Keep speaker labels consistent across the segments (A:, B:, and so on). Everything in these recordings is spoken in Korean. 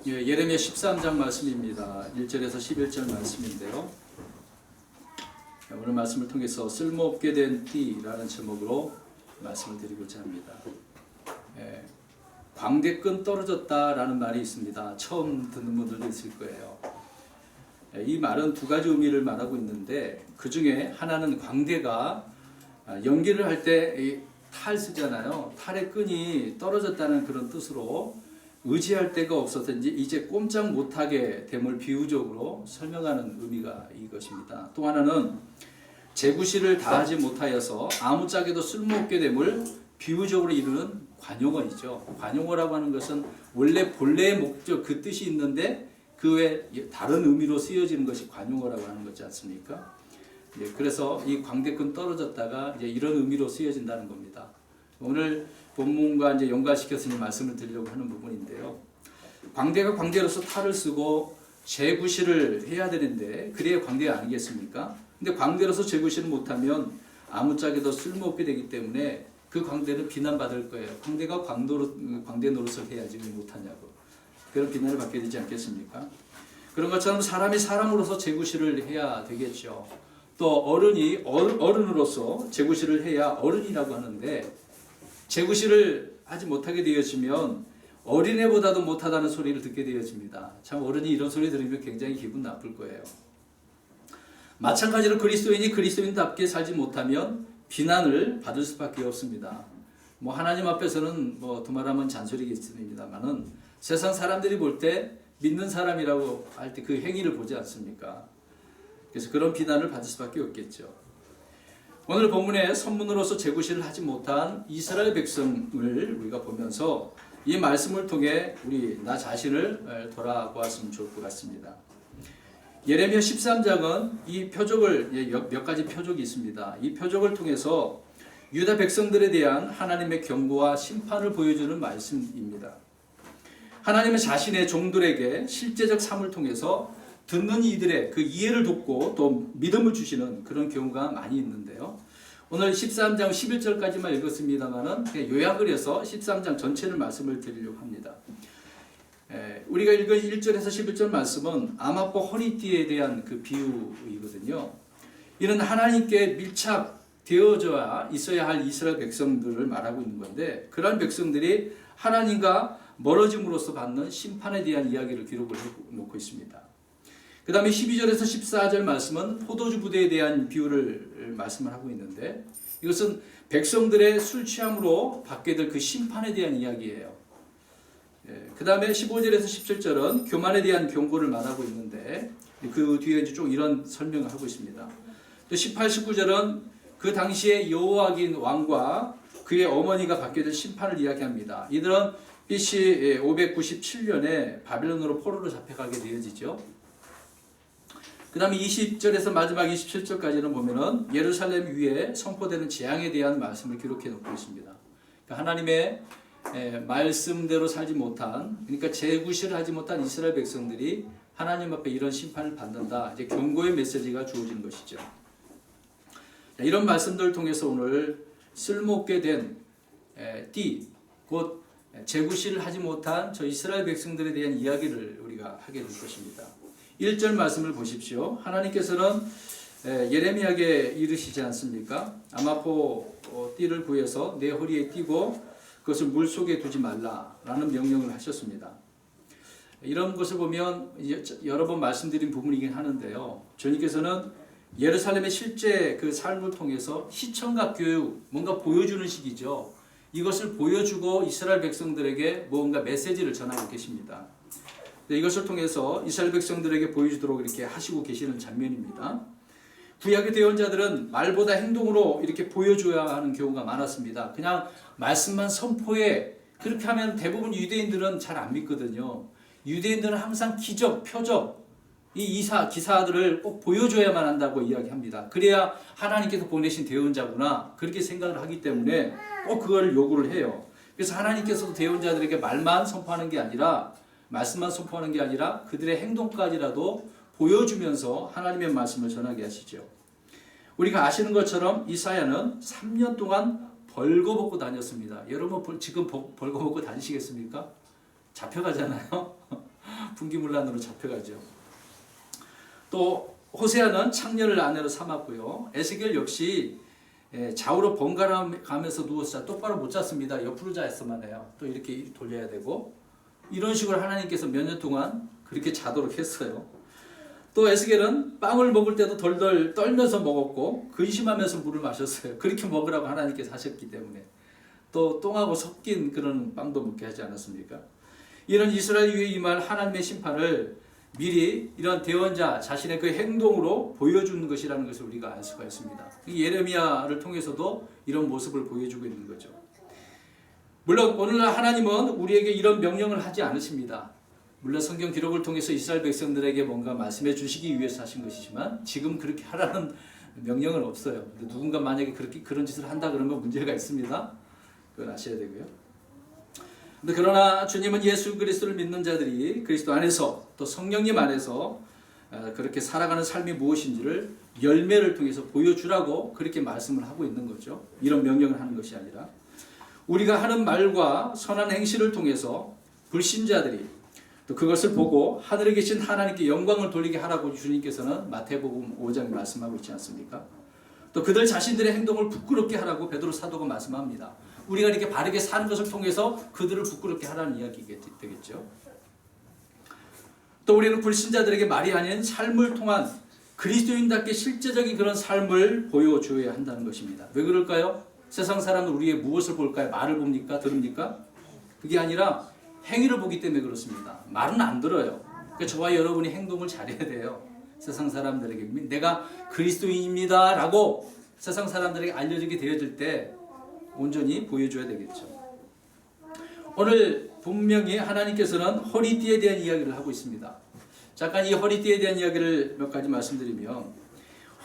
A: 예레미야 13장 말씀입니다. 1절에서 11절 말씀인데요. 오늘 말씀을 통해서 쓸모없게 된 띠라는 제목으로 말씀을 드리고자 합니다. 광대끈 떨어졌다라는 말이 있습니다. 처음 듣는 분들도 있을 거예요. 이 말은 두 가지 의미를 말하고 있는데 그 중에 하나는 광대가 연기를 할 때 탈 쓰잖아요. 탈의 끈이 떨어졌다는 그런 뜻으로 의지할 데가 없어서 이제 꼼짝 못하게 됨을 비유적으로 설명하는 의미가 이것입니다. 또 하나는 재구실을 다하지 못하여서 아무짝에도 쓸모없게 됨을 비유적으로 이루는 관용어이죠. 관용어라고 하는 것은 원래 본래의 목적 그 뜻이 있는데 그 외 다른 의미로 쓰여지는 것이 관용어라고 하는 거지 않습니까? 그래서 이 광대끈 떨어졌다가 이제 이런 의미로 쓰여진다는 겁니다. 오늘 본문과 이제 연관시켜서 말씀을 드리려고 하는 부분인데요. 광대가 광대로서 탈을 쓰고 재구실을 해야 되는데 그래야 광대가 아니겠습니까? 근데 광대로서 재구실을 못하면 아무짝에도 쓸모없게 되기 때문에 그 광대는 비난받을 거예요. 광대가 광대 노릇을 해야지 왜 못하냐고. 그런 비난을 받게 되지 않겠습니까? 그런 것처럼 사람이 사람으로서 재구실을 해야 되겠죠. 또 어른이 어른으로서 재구실을 해야 어른이라고 하는데 재구실을 하지 못하게 되어지면 어린애보다도 못하다는 소리를 듣게 되어집니다. 참 어른이 이런 소리 들으면 굉장히 기분 나쁠 거예요. 마찬가지로 그리스도인이 그리스도인답게 살지 못하면 비난을 받을 수밖에 없습니다. 하나님 앞에서는 두말하면 잔소리겠습니다만은 세상 사람들이 볼 때 믿는 사람이라고 할 때 그 행위를 보지 않습니까? 그래서 그런 비난을 받을 수밖에 없겠죠. 오늘 본문에 선문으로서 재구실을 하지 못한 이스라엘 백성을 우리가 보면서 이 말씀을 통해 나 자신을 돌아보았으면 좋을 것 같습니다. 예레미야 13장은 이 표적을 몇 가지 표적이 있습니다. 이 표적을 통해서 유다 백성들에 대한 하나님의 경고와 심판을 보여주는 말씀입니다. 하나님은 자신의 종들에게 실제적 삶을 통해서 듣는 이들의 그 이해를 돕고 또 믿음을 주시는 그런 경우가 많이 있는데요. 오늘 13장 11절까지만 읽었습니다만은 요약을 해서 13장 전체를 말씀을 드리려고 합니다. 우리가 읽은 1절에서 11절 말씀은 아마포 허니띠에 대한 그 비유이거든요. 이는 하나님께 밀착되어져야 있어야 할 이스라엘 백성들을 말하고 있는 건데 그러한 백성들이 하나님과 멀어짐으로써 받는 심판에 대한 이야기를 기록을 해놓고 있습니다. 그 다음에 12절에서 14절 말씀은 포도주 부대에 대한 비유를 말씀을 하고 있는데 이것은 백성들의 술 취함으로 받게 될 그 심판에 대한 이야기예요. 그 다음에 15절에서 17절은 교만에 대한 경고를 말하고 있는데 그 뒤에 이제 좀 이런 설명을 하고 있습니다. 또 18, 19절은 그 당시에 여호야긴 왕과 그의 어머니가 받게 될 심판을 이야기합니다. 이들은 BC 597년에 바빌론으로 포로로 잡혀가게 되어지죠. 그 다음에 20절에서 마지막 27절까지는 보면은 예루살렘 위에 선포되는 재앙에 대한 말씀을 기록해 놓고 있습니다. 그러니까 하나님의 말씀대로 살지 못한, 그러니까 재구실을 하지 못한 이스라엘 백성들이 하나님 앞에 이런 심판을 받는다. 이제 경고의 메시지가 주어진 것이죠. 이런 말씀들을 통해서 오늘 쓸모없게 된 띠, 곧 재구실을 하지 못한 저 이스라엘 백성들에 대한 이야기를 우리가 하게 될 것입니다. 1절 말씀을 보십시오. 하나님께서는 예레미야에게 이르시지 않습니까? 아마포 띠를 구해서 내 허리에 띠고 그것을 물속에 두지 말라라는 명령을 하셨습니다. 이런 것을 보면 여러 번 말씀드린 부분이긴 하는데요. 주님께서는 예루살렘의 실제 그 삶을 통해서 시청각 교육, 뭔가 보여주는 식이죠. 이것을 보여주고 이스라엘 백성들에게 뭔가 메시지를 전하고 계십니다. 이것을 통해서 이스라엘 백성들에게 보여주도록 이렇게 하시고 계시는 장면입니다. 구약의 대언자들은 말보다 행동으로 이렇게 보여줘야 하는 경우가 많았습니다. 그냥 말씀만 선포해 그렇게 하면 대부분 유대인들은 잘 안 믿거든요. 유대인들은 항상 기적, 표적, 기사들을 꼭 보여줘야만 한다고 이야기합니다. 그래야 하나님께서 보내신 대언자구나 그렇게 생각을 하기 때문에 꼭 그걸 요구를 해요. 그래서 하나님께서도 대언자들에게 말만 선포하는 게 아니라 말씀만 선포하는 게 아니라 그들의 행동까지라도 보여주면서 하나님의 말씀을 전하게 하시죠. 우리가 아시는 것처럼 이사야는 3년 동안 벌거벗고 다녔습니다. 여러분 지금 벌거벗고 다니시겠습니까? 잡혀가잖아요. 분기문란으로 잡혀가죠. 또 호세아는 창녀를 아내로 삼았고요. 에스겔 역시 좌우로 번갈아 가면서 누워서 똑바로 못 잤습니다. 옆으로 자야만 해요. 또 이렇게 돌려야 되고, 이런 식으로 하나님께서 몇 년 동안 그렇게 자도록 했어요. 또 에스겔은 빵을 먹을 때도 덜덜 떨면서 먹었고 근심하면서 물을 마셨어요. 그렇게 먹으라고 하나님께서 하셨기 때문에. 또 똥하고 섞인 그런 빵도 먹게 하지 않았습니까? 이런 이스라엘 위에 임할 하나님의 심판을 미리 이런 대언자 자신의 그 행동으로 보여주는 것이라는 것을 우리가 알 수가 있습니다. 예레미야를 통해서도 이런 모습을 보여주고 있는 거죠. 물론 오늘날 하나님은 우리에게 이런 명령을 하지 않으십니다. 물론 성경 기록을 통해서 이스라엘 백성들에게 뭔가 말씀해 주시기 위해서 하신 것이지만 지금 그렇게 하라는 명령은 없어요. 누군가 만약에 그런 짓을 한다 그러면 문제가 있습니다. 그건 아셔야 되고요. 그러나 주님은 예수 그리스도를 믿는 자들이 그리스도 안에서 또 성령님 안에서 그렇게 살아가는 삶이 무엇인지를 열매를 통해서 보여주라고 그렇게 말씀을 하고 있는 거죠. 이런 명령을 하는 것이 아니라 우리가 하는 말과 선한 행실을 통해서 불신자들이 또 그것을 보고 하늘에 계신 하나님께 영광을 돌리게 하라고 주님께서는 마태복음 5장에 말씀하고 있지 않습니까? 또 그들 자신들의 행동을 부끄럽게 하라고 베드로 사도가 말씀합니다. 우리가 이렇게 바르게 사는 것을 통해서 그들을 부끄럽게 하라는 이야기가 되겠죠. 또 우리는 불신자들에게 말이 아닌 삶을 통한 그리스도인답게 실제적인 그런 삶을 보여줘야 한다는 것입니다. 왜 그럴까요? 세상 사람은 우리의 무엇을 볼까요? 말을 봅니까? 들읍니까? 그게 아니라 행위를 보기 때문에 그렇습니다. 말은 안 들어요. 그러니까 저와 여러분이 행동을 잘해야 돼요. 세상 사람들에게 내가 그리스도인입니다 라고 세상 사람들에게 알려지게 되어질 때 온전히 보여줘야 되겠죠. 오늘 분명히 하나님께서는 허리띠에 대한 이야기를 하고 있습니다. 잠깐 이 허리띠에 대한 이야기를 몇 가지 말씀드리면,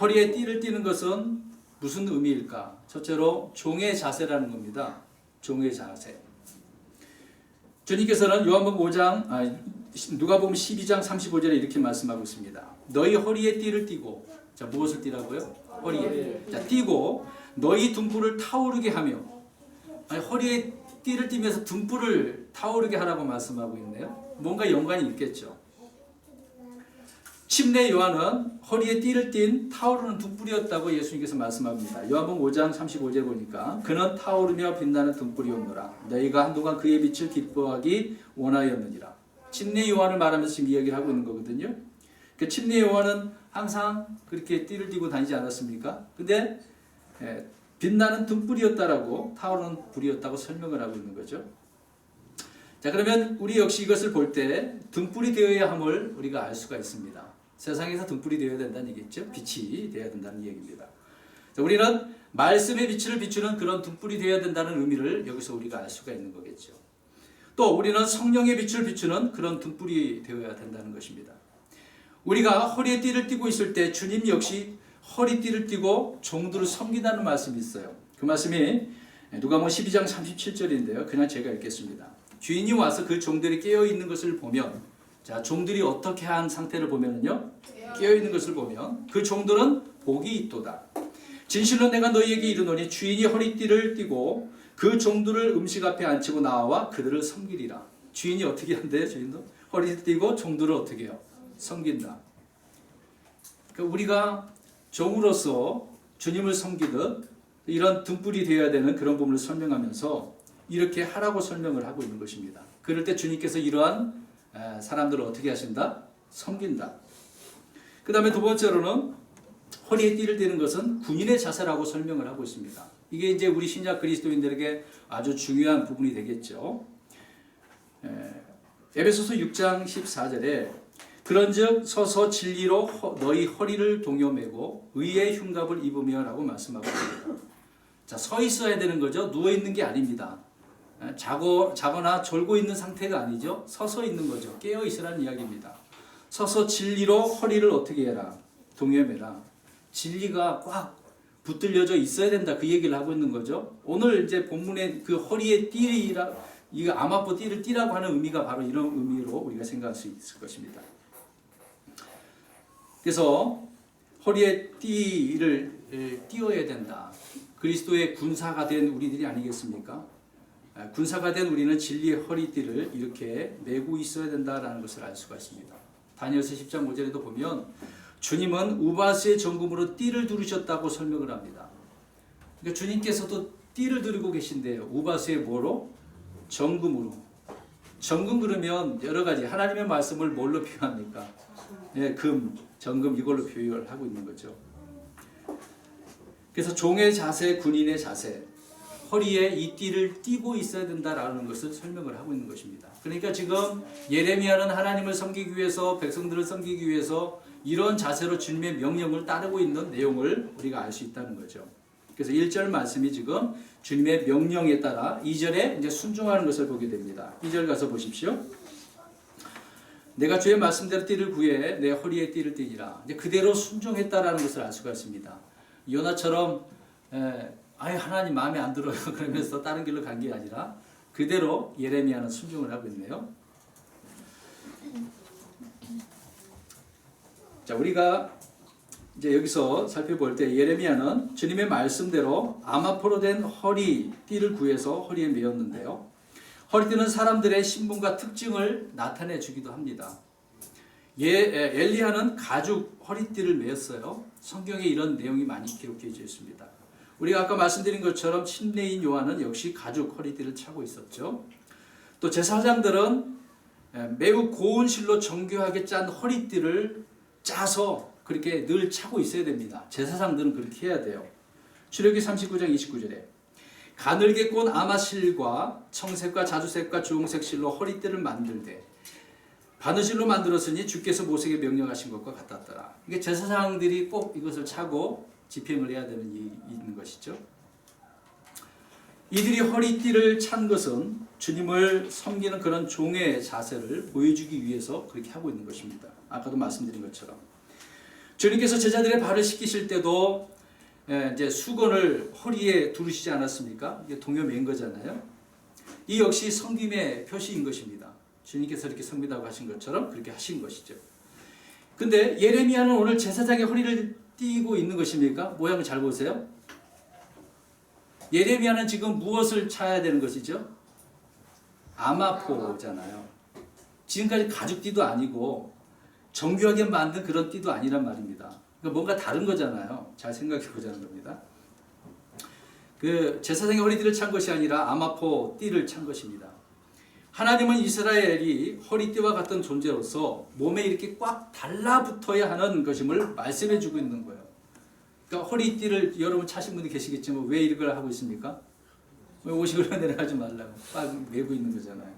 A: 허리에 띠를 띠는 것은 무슨 의미일까? 첫째로 종의 자세라는 겁니다. 종의 자세. 주님께서는 누가복음 12장 35절에 이렇게 말씀하고 있습니다. 너희 허리에 띠를 띠고, 자 무엇을 띠라고요? 허리에. 자 띠고 너희 등불을 타오르게 하며, 아니, 허리에 띠를 띠면서 등불을 타오르게 하라고 말씀하고 있네요. 뭔가 연관이 있겠죠. 침례 요한은 허리에 띠를 띤 타오르는 등불이었다고 예수님께서 말씀합니다. 요한복음 5장 35절 보니까 그는 타오르며 빛나는 등불이었노라. 너희가 한동안 그의 빛을 기뻐하기 원하였느니라. 침례 요한을 말하면서 지금 이야기를 하고 있는 거거든요. 그 침례 요한은 항상 그렇게 띠를 띠고 다니지 않았습니까? 근데 빛나는 등불이었다라고, 타오르는 불이었다고 설명을 하고 있는 거죠. 자, 그러면 우리 역시 이것을 볼 때 등불이 되어야 함을 우리가 알 수가 있습니다. 세상에서 등불이 되어야 된다는 얘기죠. 빛이 되어야 된다는 얘기입니다. 자, 우리는 말씀의 빛을 비추는 그런 등불이 되어야 된다는 의미를 여기서 우리가 알 수가 있는 거겠죠. 또 우리는 성령의 빛을 비추는 그런 등불이 되어야 된다는 것입니다. 우리가 허리에 띠를 띠고 있을 때 주님 역시 허리띠를 띠고 종들을 섬긴다는 말씀이 있어요. 그 말씀이 누가복음 12장 37절인데요. 그냥 제가 읽겠습니다. 주인이 와서 그 종들이 깨어있는 것을 보면, 자 종들이 어떻게 한 상태를 보면은요, 깨어있는 것을 보면 그 종들은 복이 있도다. 진실로 내가 너희에게 이르노니 주인이 허리띠를 띠고 그 종들을 음식 앞에 앉히고 나와 그들을 섬기리라. 주인이 어떻게 한대요? 주인도 허리띠 띠고 종들을 어떻게 해요? 섬긴다. 그러니까 우리가 종으로서 주님을 섬기듯 이런 등불이 되어야 되는 그런 부분을 설명하면서 이렇게 하라고 설명을 하고 있는 것입니다. 그럴 때 주님께서 이러한 사람들을 어떻게 하신다? 섬긴다. 그 다음에 두 번째로는 허리에 띠를 띠는 것은 군인의 자세라고 설명을 하고 있습니다. 이게 이제 우리 신약 그리스도인들에게 아주 중요한 부분이 되겠죠. 에베소서 6장 14절에 그런즉 서서 진리로 너희 허리를 동여매고 의의 흉갑을 입으며 라고 말씀하고 있습니다. 자, 서 있어야 되는 거죠. 누워 있는 게 아닙니다. 자거나 졸고 있는 상태가 아니죠. 서서 있는 거죠. 깨어 있으라는 이야기입니다. 서서 진리로 허리를 어떻게 해라? 동여매라. 진리가 꽉 붙들려져 있어야 된다. 그 얘기를 하고 있는 거죠. 오늘 이제 본문에 그 허리에 띠라, 이거 아마포 띠를 띠라고 하는 의미가 바로 이런 의미로 우리가 생각할 수 있을 것입니다. 그래서 허리에 띠를 띄어야 된다. 그리스도의 군사가 된 우리들이 아니겠습니까? 군사가 된 우리는 진리의 허리띠를 이렇게 메고 있어야 된다라는 것을 알 수가 있습니다. 다니엘서 10장 5절에도 보면 주님은 우바스의 정금으로 띠를 두르셨다고 설명을 합니다. 그러니까 주님께서도 띠를 두르고 계신데요. 우바스의 뭐로? 정금으로. 정금 그러면 여러 가지 하나님의 말씀을 뭘로 표현합니까? 네, 금, 정금 이걸로 표현을 하고 있는 거죠. 그래서 종의 자세, 군인의 자세, 허리에 이 띠를 띠고 있어야 된다라는 것을 설명을 하고 있는 것입니다. 그러니까 지금 예레미야는 하나님을 섬기기 위해서, 백성들을 섬기기 위해서 이런 자세로 주님의 명령을 따르고 있는 내용을 우리가 알 수 있다는 거죠. 그래서 1절 말씀이 지금 주님의 명령에 따라 2절에 이제 순종하는 것을 보게 됩니다. 2절 가서 보십시오. 내가 주의 말씀대로 띠를 구해 내 허리에 띠를 띠니라. 이제 그대로 순종했다라는 것을 알 수가 있습니다. 요나처럼 아예 하나님 마음에 안 들어요 그러면서 다른 길로 간 게 아니라 그대로 예레미야는 순종을 하고 있네요. 자, 우리가 이제 여기서 살펴볼 때 예레미야는 주님의 말씀대로 아마포로 된 허리띠를 구해서 허리에 메었는데요. 허리띠는 사람들의 신분과 특징을 나타내 주기도 합니다. 엘리야는 가죽 허리띠를 메었어요. 성경에 이런 내용이 많이 기록되어 있습니다. 우리가 아까 말씀드린 것처럼 침례인 요한은 역시 가죽 허리띠를 차고 있었죠. 또 제사장들은 매우 고운 실로 정교하게 짠 허리띠를 짜서 그렇게 늘 차고 있어야 됩니다. 제사장들은 그렇게 해야 돼요. 출애굽기 39장 29절에 가늘게 꼰 아마실과 청색과 자주색과 주홍색 실로 허리띠를 만들되 바느질로 만들었으니 주께서 모세에게 명령하신 것과 같았더라. 이게 제사장들이 꼭 이것을 차고 집행을 해야 되는 일이 있는 것이죠. 이들이 허리띠를 찬 것은 주님을 섬기는 그런 종의 자세를 보여주기 위해서 그렇게 하고 있는 것입니다. 아까도 말씀드린 것처럼 주님께서 제자들의 발을 씻기실 때도 이제 수건을 허리에 두르시지 않았습니까? 이게 동여맨 거잖아요. 이 역시 섬김의 표시인 것입니다. 주님께서 이렇게 섬기다고 하신 것처럼 그렇게 하신 것이죠. 근데 예레미야는 오늘 제사장의 허리를 띠고 있는 것입니까? 모양을 잘 보세요. 예레미야는 지금 무엇을 차야 되는 것이죠? 아마포잖아요. 지금까지 가죽띠도 아니고 정교하게 만든 그런 띠도 아니란 말입니다. 그러니까 뭔가 다른 거잖아요. 잘 생각해 보자는 겁니다. 그 제사장의 허리띠를 찬 것이 아니라 아마포 띠를 찬 것입니다. 하나님은 이스라엘이 허리띠와 같은 존재로서 몸에 이렇게 꽉 달라붙어야 하는 것임을 말씀해 주고 있는 거예요. 그러니까 허리띠를 여러분 차신 분이 계시겠지만 왜 이걸 하고 있습니까? 왜 옷을 내려가지 말라고 꽉 메고 있는 거잖아요.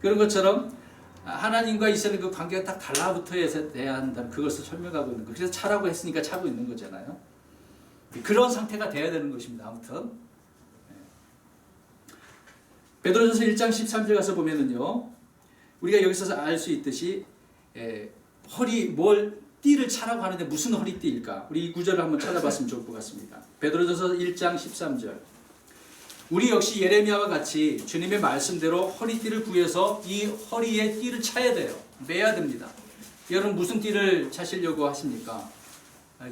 A: 그런 것처럼 하나님과 이스라엘 그 관계가 딱 달라붙어야 한다는 그것을 설명하고 있는 거예요. 그래서 차라고 했으니까 차고 있는 거잖아요. 그런 상태가 돼야 되는 것입니다. 아무튼 베드로전서 1장 13절 가서 보면은요, 우리가 여기서 알 수 있듯이 띠를 차라고 하는데 무슨 허리띠일까? 우리 이 구절을 한번 찾아봤으면 좋을 것 같습니다. 베드로전서 1장 13절. 우리 역시 예레미야와 같이 주님의 말씀대로 허리띠를 구해서 이 허리에 띠를 차야 돼요. 매야 됩니다. 여러분 무슨 띠를 차시려고 하십니까?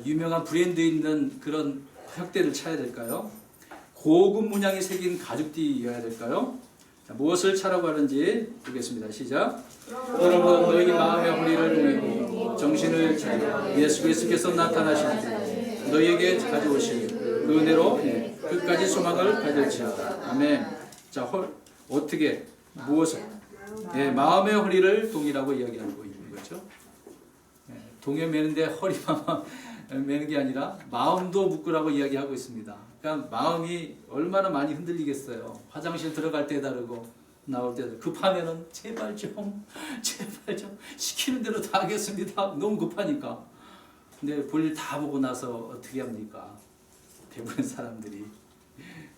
A: 유명한 브랜드 있는 그런 혁대를 차야 될까요? 고급 문양이 새긴 가죽띠여야 될까요? 자, 무엇을 차라고 하는지 보겠습니다. 시작. 여러분 너희 마음의 허리를 동이고 정신을 차려 예수 그리스도께서 나타나실 때 너희에게 가져오실 그 은혜로 끝까지 소망을 가질지어다. 아멘. 자, 어떻게 무엇을 마음의 허리를 동이라고 이야기하고 있는 거죠. 동에 매는데 허리만 매는 게 아니라 마음도 묶으라고 이야기하고 있습니다. 그러니까 마음이 얼마나 많이 흔들리겠어요. 화장실 들어갈 때 다르고 나올 때 급하면은 제발 좀 시키는 대로 다 하겠습니다. 너무 급하니까. 근데 볼일 다 보고 나서 어떻게 합니까? 대부분 사람들이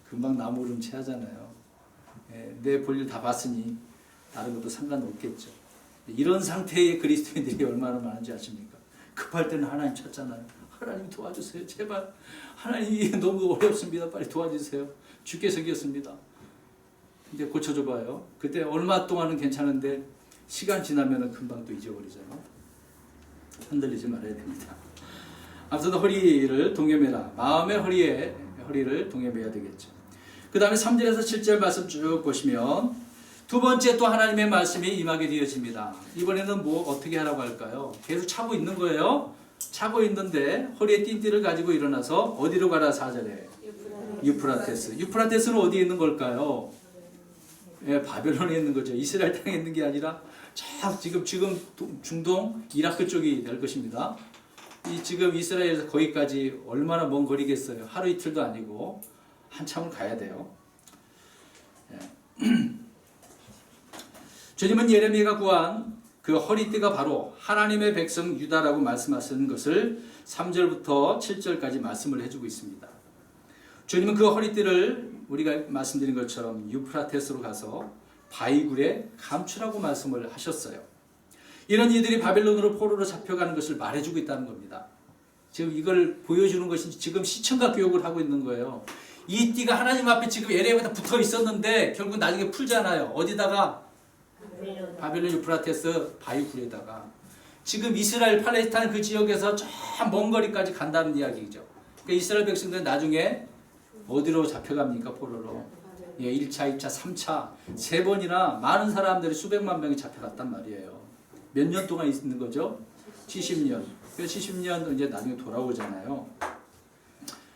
A: 금방 나무름치 하잖아요. 내 볼일 다 봤으니 다른 것도 상관없겠죠. 이런 상태의 그리스도인들이 얼마나 많은지 아십니까? 급할 때는 하나님 찾잖아요. 하나님 도와주세요. 제발. 하나님이 너무 어렵습니다. 빨리 도와주세요. 죽게 생겼습니다. 이제 고쳐줘 봐요. 그때 얼마 동안은 괜찮은데 시간 지나면 금방 또 잊어버리잖아요. 흔들리지 말아야 됩니다. 아무튼 허리를 동여매라. 마음의 허리를 동여매야 되겠죠. 그 다음에 3절에서 7절 말씀 쭉 보시면 두 번째 또 하나님의 말씀이 임하게 되어집니다. 이번에는 뭐 어떻게 하라고 할까요? 계속 차고 있는 거예요. 차고 있는데 허리에 띠띠를 가지고 일어나서 어디로 가라 4절에 유프라테스. 유프라테스는 어디에 있는 걸까요? 예, 바벨론에 있는 거죠. 이스라엘 땅에 있는 게 아니라 지금 중동 이라크 쪽이 될 것입니다. 지금 이스라엘에서 거기까지 얼마나 먼 거리겠어요. 하루 이틀도 아니고 한참을 가야 돼요. 예. 주님은 예레미야가 구한 그 허리띠가 바로 하나님의 백성 유다라고 말씀하시는 것을 3절부터 7절까지 말씀을 해주고 있습니다. 주님은 그 허리띠를 우리가 말씀드린 것처럼 유프라테스로 가서 바위굴에 감추라고 말씀을 하셨어요. 이런 이들이 바벨론으로 포로로 잡혀가는 것을 말해주고 있다는 겁니다. 지금 이걸 보여주는 것이 지금 시청각 교육을 하고 있는 거예요. 이 띠가 하나님 앞에 지금 예레미야에 붙어 있었는데 결국 나중에 풀잖아요. 어디다가? 바벨론 유프라테스 바위굴에다가. 지금 이스라엘 팔레스타인 그 지역에서 저 먼 거리까지 간다는 이야기죠. 그러니까 이스라엘 백성들은 나중에 어디로 잡혀갑니까? 포로로. 예, 1차, 2차, 3차 세 번이나 많은 사람들이 수백만 명이 잡혀갔단 말이에요. 몇 년 동안 있는 거죠? 70년. 그 70년 이제 나중에 돌아오잖아요.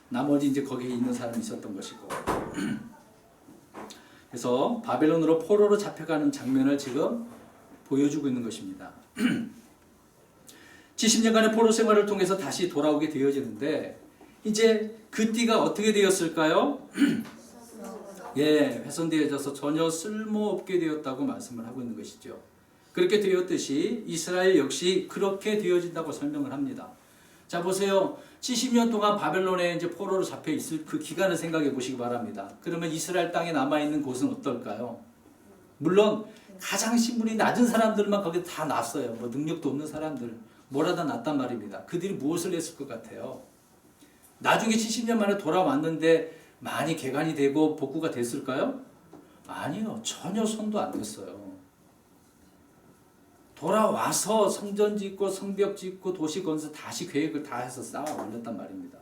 A: 나머지 이제 거기에 있는 사람이 있었던 것이고. 그래서 바벨론으로 포로로 잡혀가는 장면을 지금 보여주고 있는 것입니다. 70년간의 포로 생활을 통해서 다시 돌아오게 되어지는데 이제 그 띠가 어떻게 되었을까요? 예, 훼손되어져서 전혀 쓸모없게 되었다고 말씀을 하고 있는 것이죠. 그렇게 되었듯이 이스라엘 역시 그렇게 되어진다고 설명을 합니다. 자, 보세요. 70년 동안 바벨론에 이제 포로로 잡혀 있을 그 기간을 생각해 보시기 바랍니다. 그러면 이스라엘 땅에 남아 있는 곳은 어떨까요? 물론 가장 신분이 낮은 사람들만 거기 다 났어요. 뭐 능력도 없는 사람들 뭐라도 났단 말입니다. 그들이 무엇을 했을 것 같아요? 나중에 70년 만에 돌아왔는데 많이 개간이 되고 복구가 됐을까요? 아니요. 전혀 손도 안 댔어요. 돌아와서 성전 짓고 성벽 짓고 도시 건설 다시 계획을 다 해서 쌓아 올렸단 말입니다.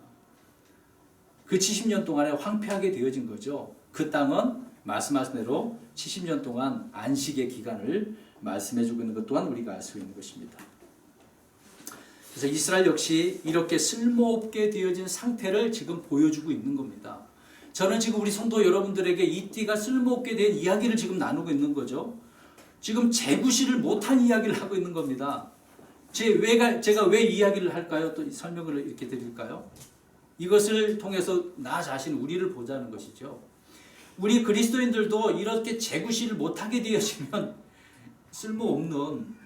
A: 그 70년 동안에 황폐하게 되어진 거죠. 그 땅은 말씀하신 대로 70년 동안 안식의 기간을 말씀해주고 있는 것 또한 우리가 알 수 있는 것입니다. 그래서 이스라엘 역시 이렇게 쓸모없게 되어진 상태를 지금 보여주고 있는 겁니다. 저는 지금 우리 성도 여러분들에게 이 띠가 쓸모없게 된 이야기를 지금 나누고 있는 거죠. 지금 재구시를 못한 이야기를 하고 있는 겁니다. 제가 왜 이야기를 할까요? 또 설명을 이렇게 드릴까요? 이것을 통해서 나 자신 우리를 보자는 것이죠. 우리 그리스도인들도 이렇게 재구시를 못하게 되어지면 쓸모없는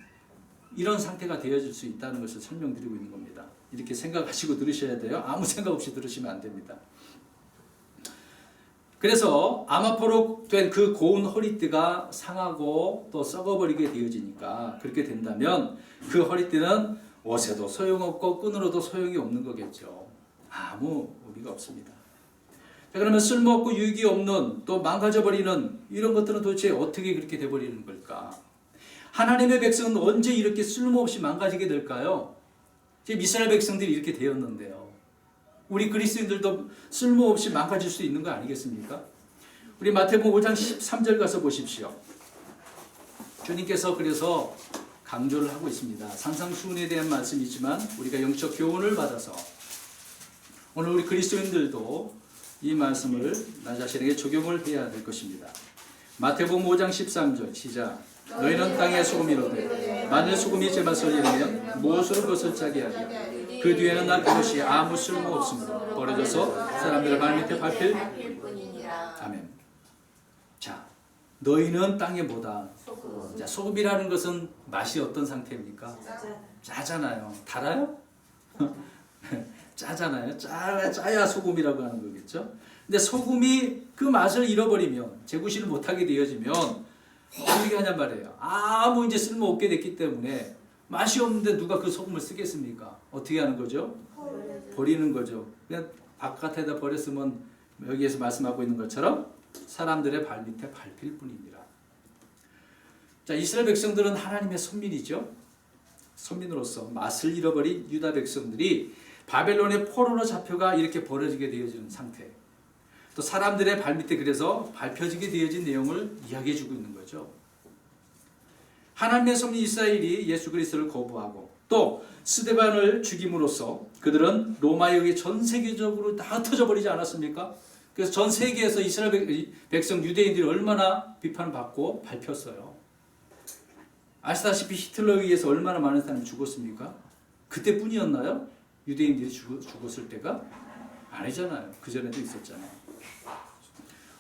A: 이런 상태가 되어질 수 있다는 것을 설명드리고 있는 겁니다. 이렇게 생각하시고 들으셔야 돼요. 아무 생각 없이 들으시면 안 됩니다. 그래서 아마포로 된 그 고운 허리띠가 상하고 또 썩어버리게 되어지니까 그렇게 된다면 그 허리띠는 옷에도 소용없고 끈으로도 소용이 없는 거겠죠. 아무 의미가 없습니다. 자, 그러면 쓸모없고 유익이 없는 또 망가져버리는 이런 것들은 도대체 어떻게 그렇게 돼버리는 걸까? 하나님의 백성은 언제 이렇게 쓸모없이 망가지게 될까요? 지금 이스라엘 백성들이 이렇게 되었는데요. 우리 그리스도인들도 쓸모없이 망가질 수 있는 거 아니겠습니까? 우리 마태복음 5장 13절 가서 보십시오. 주님께서 그래서 강조를 하고 있습니다. 산상수훈에 대한 말씀이지만 우리가 영적 교훈을 받아서 오늘 우리 그리스도인들도 이 말씀을 나 자신에게 적용을 해야 될 것입니다. 마태복음 5장 13절 시작. 너희는 땅의 소금이로되 만일 소금이 제맛을 잃으면 무엇으로 그것을 짜게 하랴. 그 뒤에는 나 그것이 아무 쓸모 없으므로 버려져서 사람들의 발밑에 밟힐 뿐이니라. 아멘. 자, 너희는 땅에 뭐다? 자, 소금이라는 것은 맛이 어떤 상태입니까? 짜잖아요. 달아요? 짜잖아요. 짜야 소금이라고 하는 거겠죠. 근데 소금이 그 맛을 잃어버리면 재구시를 못하게 되어지면 어떻게 하냔 말이에요. 아무 이제 쓸모없게 됐기 때문에 맛이 없는데 누가 그 소금을 쓰겠습니까? 어떻게 하는 거죠? 버리는 거죠. 그냥 바깥에다 버렸으면 여기에서 말씀하고 있는 것처럼 사람들의 발밑에 밟힐 뿐입니다. 자, 이스라엘 백성들은 하나님의 선민이죠. 선민으로서 맛을 잃어버린 유다 백성들이 바벨론의 포로로 잡혀가 이렇게 버려지게 되어지는 상태. 또 사람들의 발밑에 그래서 밟혀지게 되어진 내용을 이야기해 주고 있는 거죠. 하나님의 성민 이스라엘이 예수 그리스도를 거부하고 또 스데반을 죽임으로써 그들은 로마에 의해 전 세계적으로 다 흩어져 버리지 않았습니까? 그래서 전 세계에서 이스라엘 백성 유대인들이 얼마나 비판을 받고 밟혔어요. 아시다시피 히틀러에 의해서 얼마나 많은 사람이 죽었습니까? 그때뿐이었나요? 유대인들이 죽었을 때가? 아니잖아요. 그전에도 있었잖아요.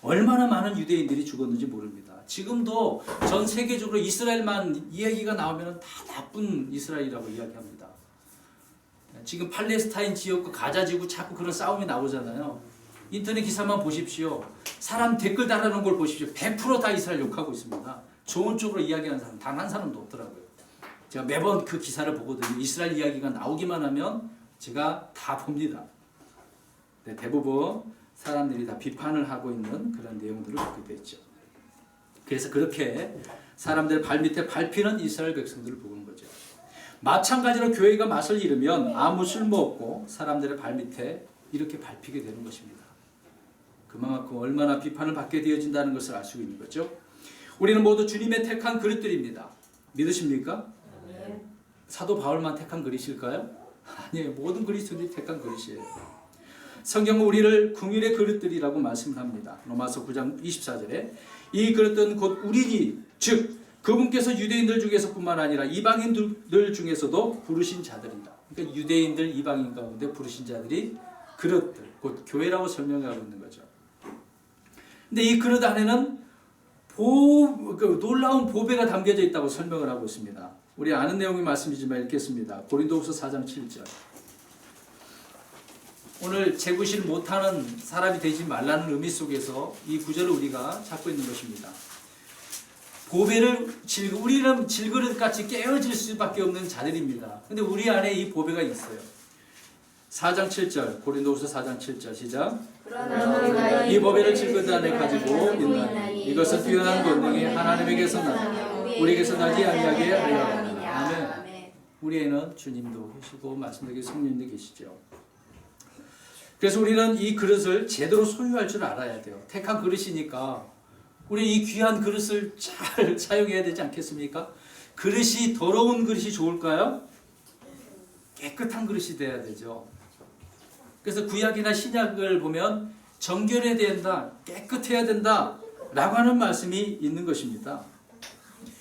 A: 얼마나 많은 유대인들이 죽었는지 모릅니다. 지금도 전 세계적으로 이스라엘만 이야기가 나오면 다 나쁜 이스라엘이라고 이야기합니다. 지금 팔레스타인 지역과 가자 지구 자꾸 그런 싸움이 나오잖아요. 인터넷 기사만 보십시오. 사람 댓글 달아놓은 걸 보십시오. 100% 이스라엘 욕하고 있습니다. 좋은 쪽으로 이야기하는 사람 단 한 사람도 없더라고요. 제가 매번 그 기사를 보거든요. 이스라엘 이야기가 나오기만 하면 제가 다 봅니다. 네, 대부분 사람들이 다 비판을 하고 있는 그런 내용들을 보게 됐죠. 그래서 그렇게 사람들 발밑에 밟히는 이스라엘 백성들을 보는 거죠. 마찬가지로 교회가 맛을 잃으면 아무 쓸모없고 사람들의 발밑에 이렇게 밟히게 되는 것입니다. 그만큼 얼마나 비판을 받게 되어진다는 것을 알 수 있는 거죠. 우리는 모두 주님의 택한 그릇들입니다. 믿으십니까? 네. 사도 바울만 택한 그릇일까요? 아니에요. 모든 그리스도인이 택한 그릇이에요. 성경은 우리를 궁율의 그릇들이라고 말씀합니다. 로마서 9장 24절에 이 그릇은 곧 우리니 즉 그분께서 유대인들 중에서뿐만 아니라 이방인들 중에서도 부르신 자들이다. 그러니까 유대인들 이방인 가운데 부르신 자들이 그릇들 곧 교회라고 설명하고 있는 거죠. 근데 이 그릇 안에는 놀라운 보배가 담겨져 있다고 설명을 하고 있습니다. 우리 아는 내용의 말씀이지만 읽겠습니다. 고린도후서 4장 7절. 오늘 재구실 못하는 사람이 되지 말라는 의미 속에서 이 구절을 우리가 찾고 있는 것입니다. 보배를 우리는 질그릇같이 깨어질 수밖에 없는 자들입니다. 근데 우리 안에 이 보배가 있어요. 4장 7절 고린도후서 4장 7절 시작. 그러나 이 보배를 질그릇 안에 가지고 있나니 이것은 뛰어난 권능이 하나님에게서 나며 우리에게서 나지 아니하게 하려 함이라. 아멘. 우리에는 주님도 계시고 말씀드린 성령님도 계시죠. 그래서 우리는 이 그릇을 제대로 소유할 줄 알아야 돼요. 택한 그릇이니까 우리 이 귀한 그릇을 잘 사용해야 되지 않겠습니까? 그릇이 더러운 그릇이 좋을까요? 깨끗한 그릇이 돼야 되죠. 그래서 구약이나 신약을 보면 정결해야 된다, 깨끗해야 된다 라고 하는 말씀이 있는 것입니다.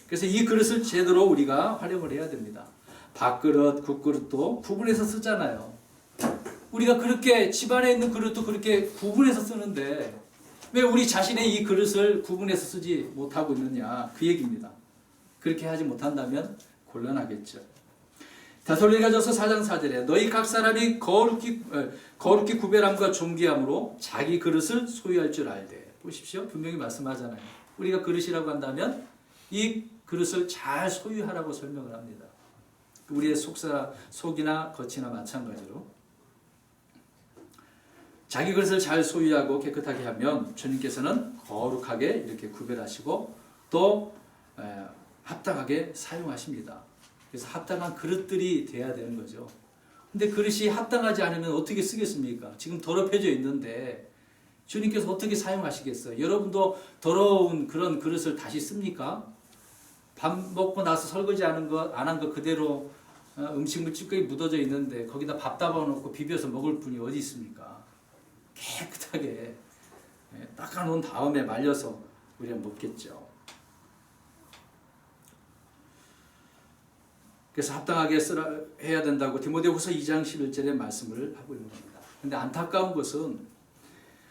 A: 그래서 이 그릇을 제대로 우리가 활용을 해야 됩니다. 밥그릇, 국그릇도 구분해서 쓰잖아요. 우리가 그렇게 집안에 있는 그릇도 그렇게 구분해서 쓰는데 왜 우리 자신의 이 그릇을 구분해서 쓰지 못하고 있느냐 그 얘기입니다. 그렇게 하지 못한다면 곤란하겠죠. 데살로니가전서 4장 4절에 너희 각 사람이 거룩히 구별함과 존귀함으로 자기 그릇을 소유할 줄 알되. 보십시오. 분명히 말씀하잖아요. 우리가 그릇이라고 한다면 이 그릇을 잘 소유하라고 설명을 합니다. 우리의 속이나 겉이나 마찬가지로 자기 그릇을 잘 소유하고 깨끗하게 하면 주님께서는 거룩하게 이렇게 구별하시고 또 합당하게 사용하십니다. 그래서 합당한 그릇들이 돼야 되는 거죠. 근데 그릇이 합당하지 않으면 어떻게 쓰겠습니까? 지금 더럽혀져 있는데 주님께서 어떻게 사용하시겠어요? 여러분도 더러운 그런 그릇을 다시 씁니까? 밥 먹고 나서 설거지 안 한 거 그대로 음식물 찌꺼기 묻어져 있는데 거기다 밥 담아놓고 비벼서 먹을 분이 어디 있습니까? 깨끗하게 닦아놓은 다음에 말려서 우리가 먹겠죠. 그래서 합당하게 해야 된다고 디모데후서 2장 11절에 말씀을 하고 있는 겁니다. 그런데 안타까운 것은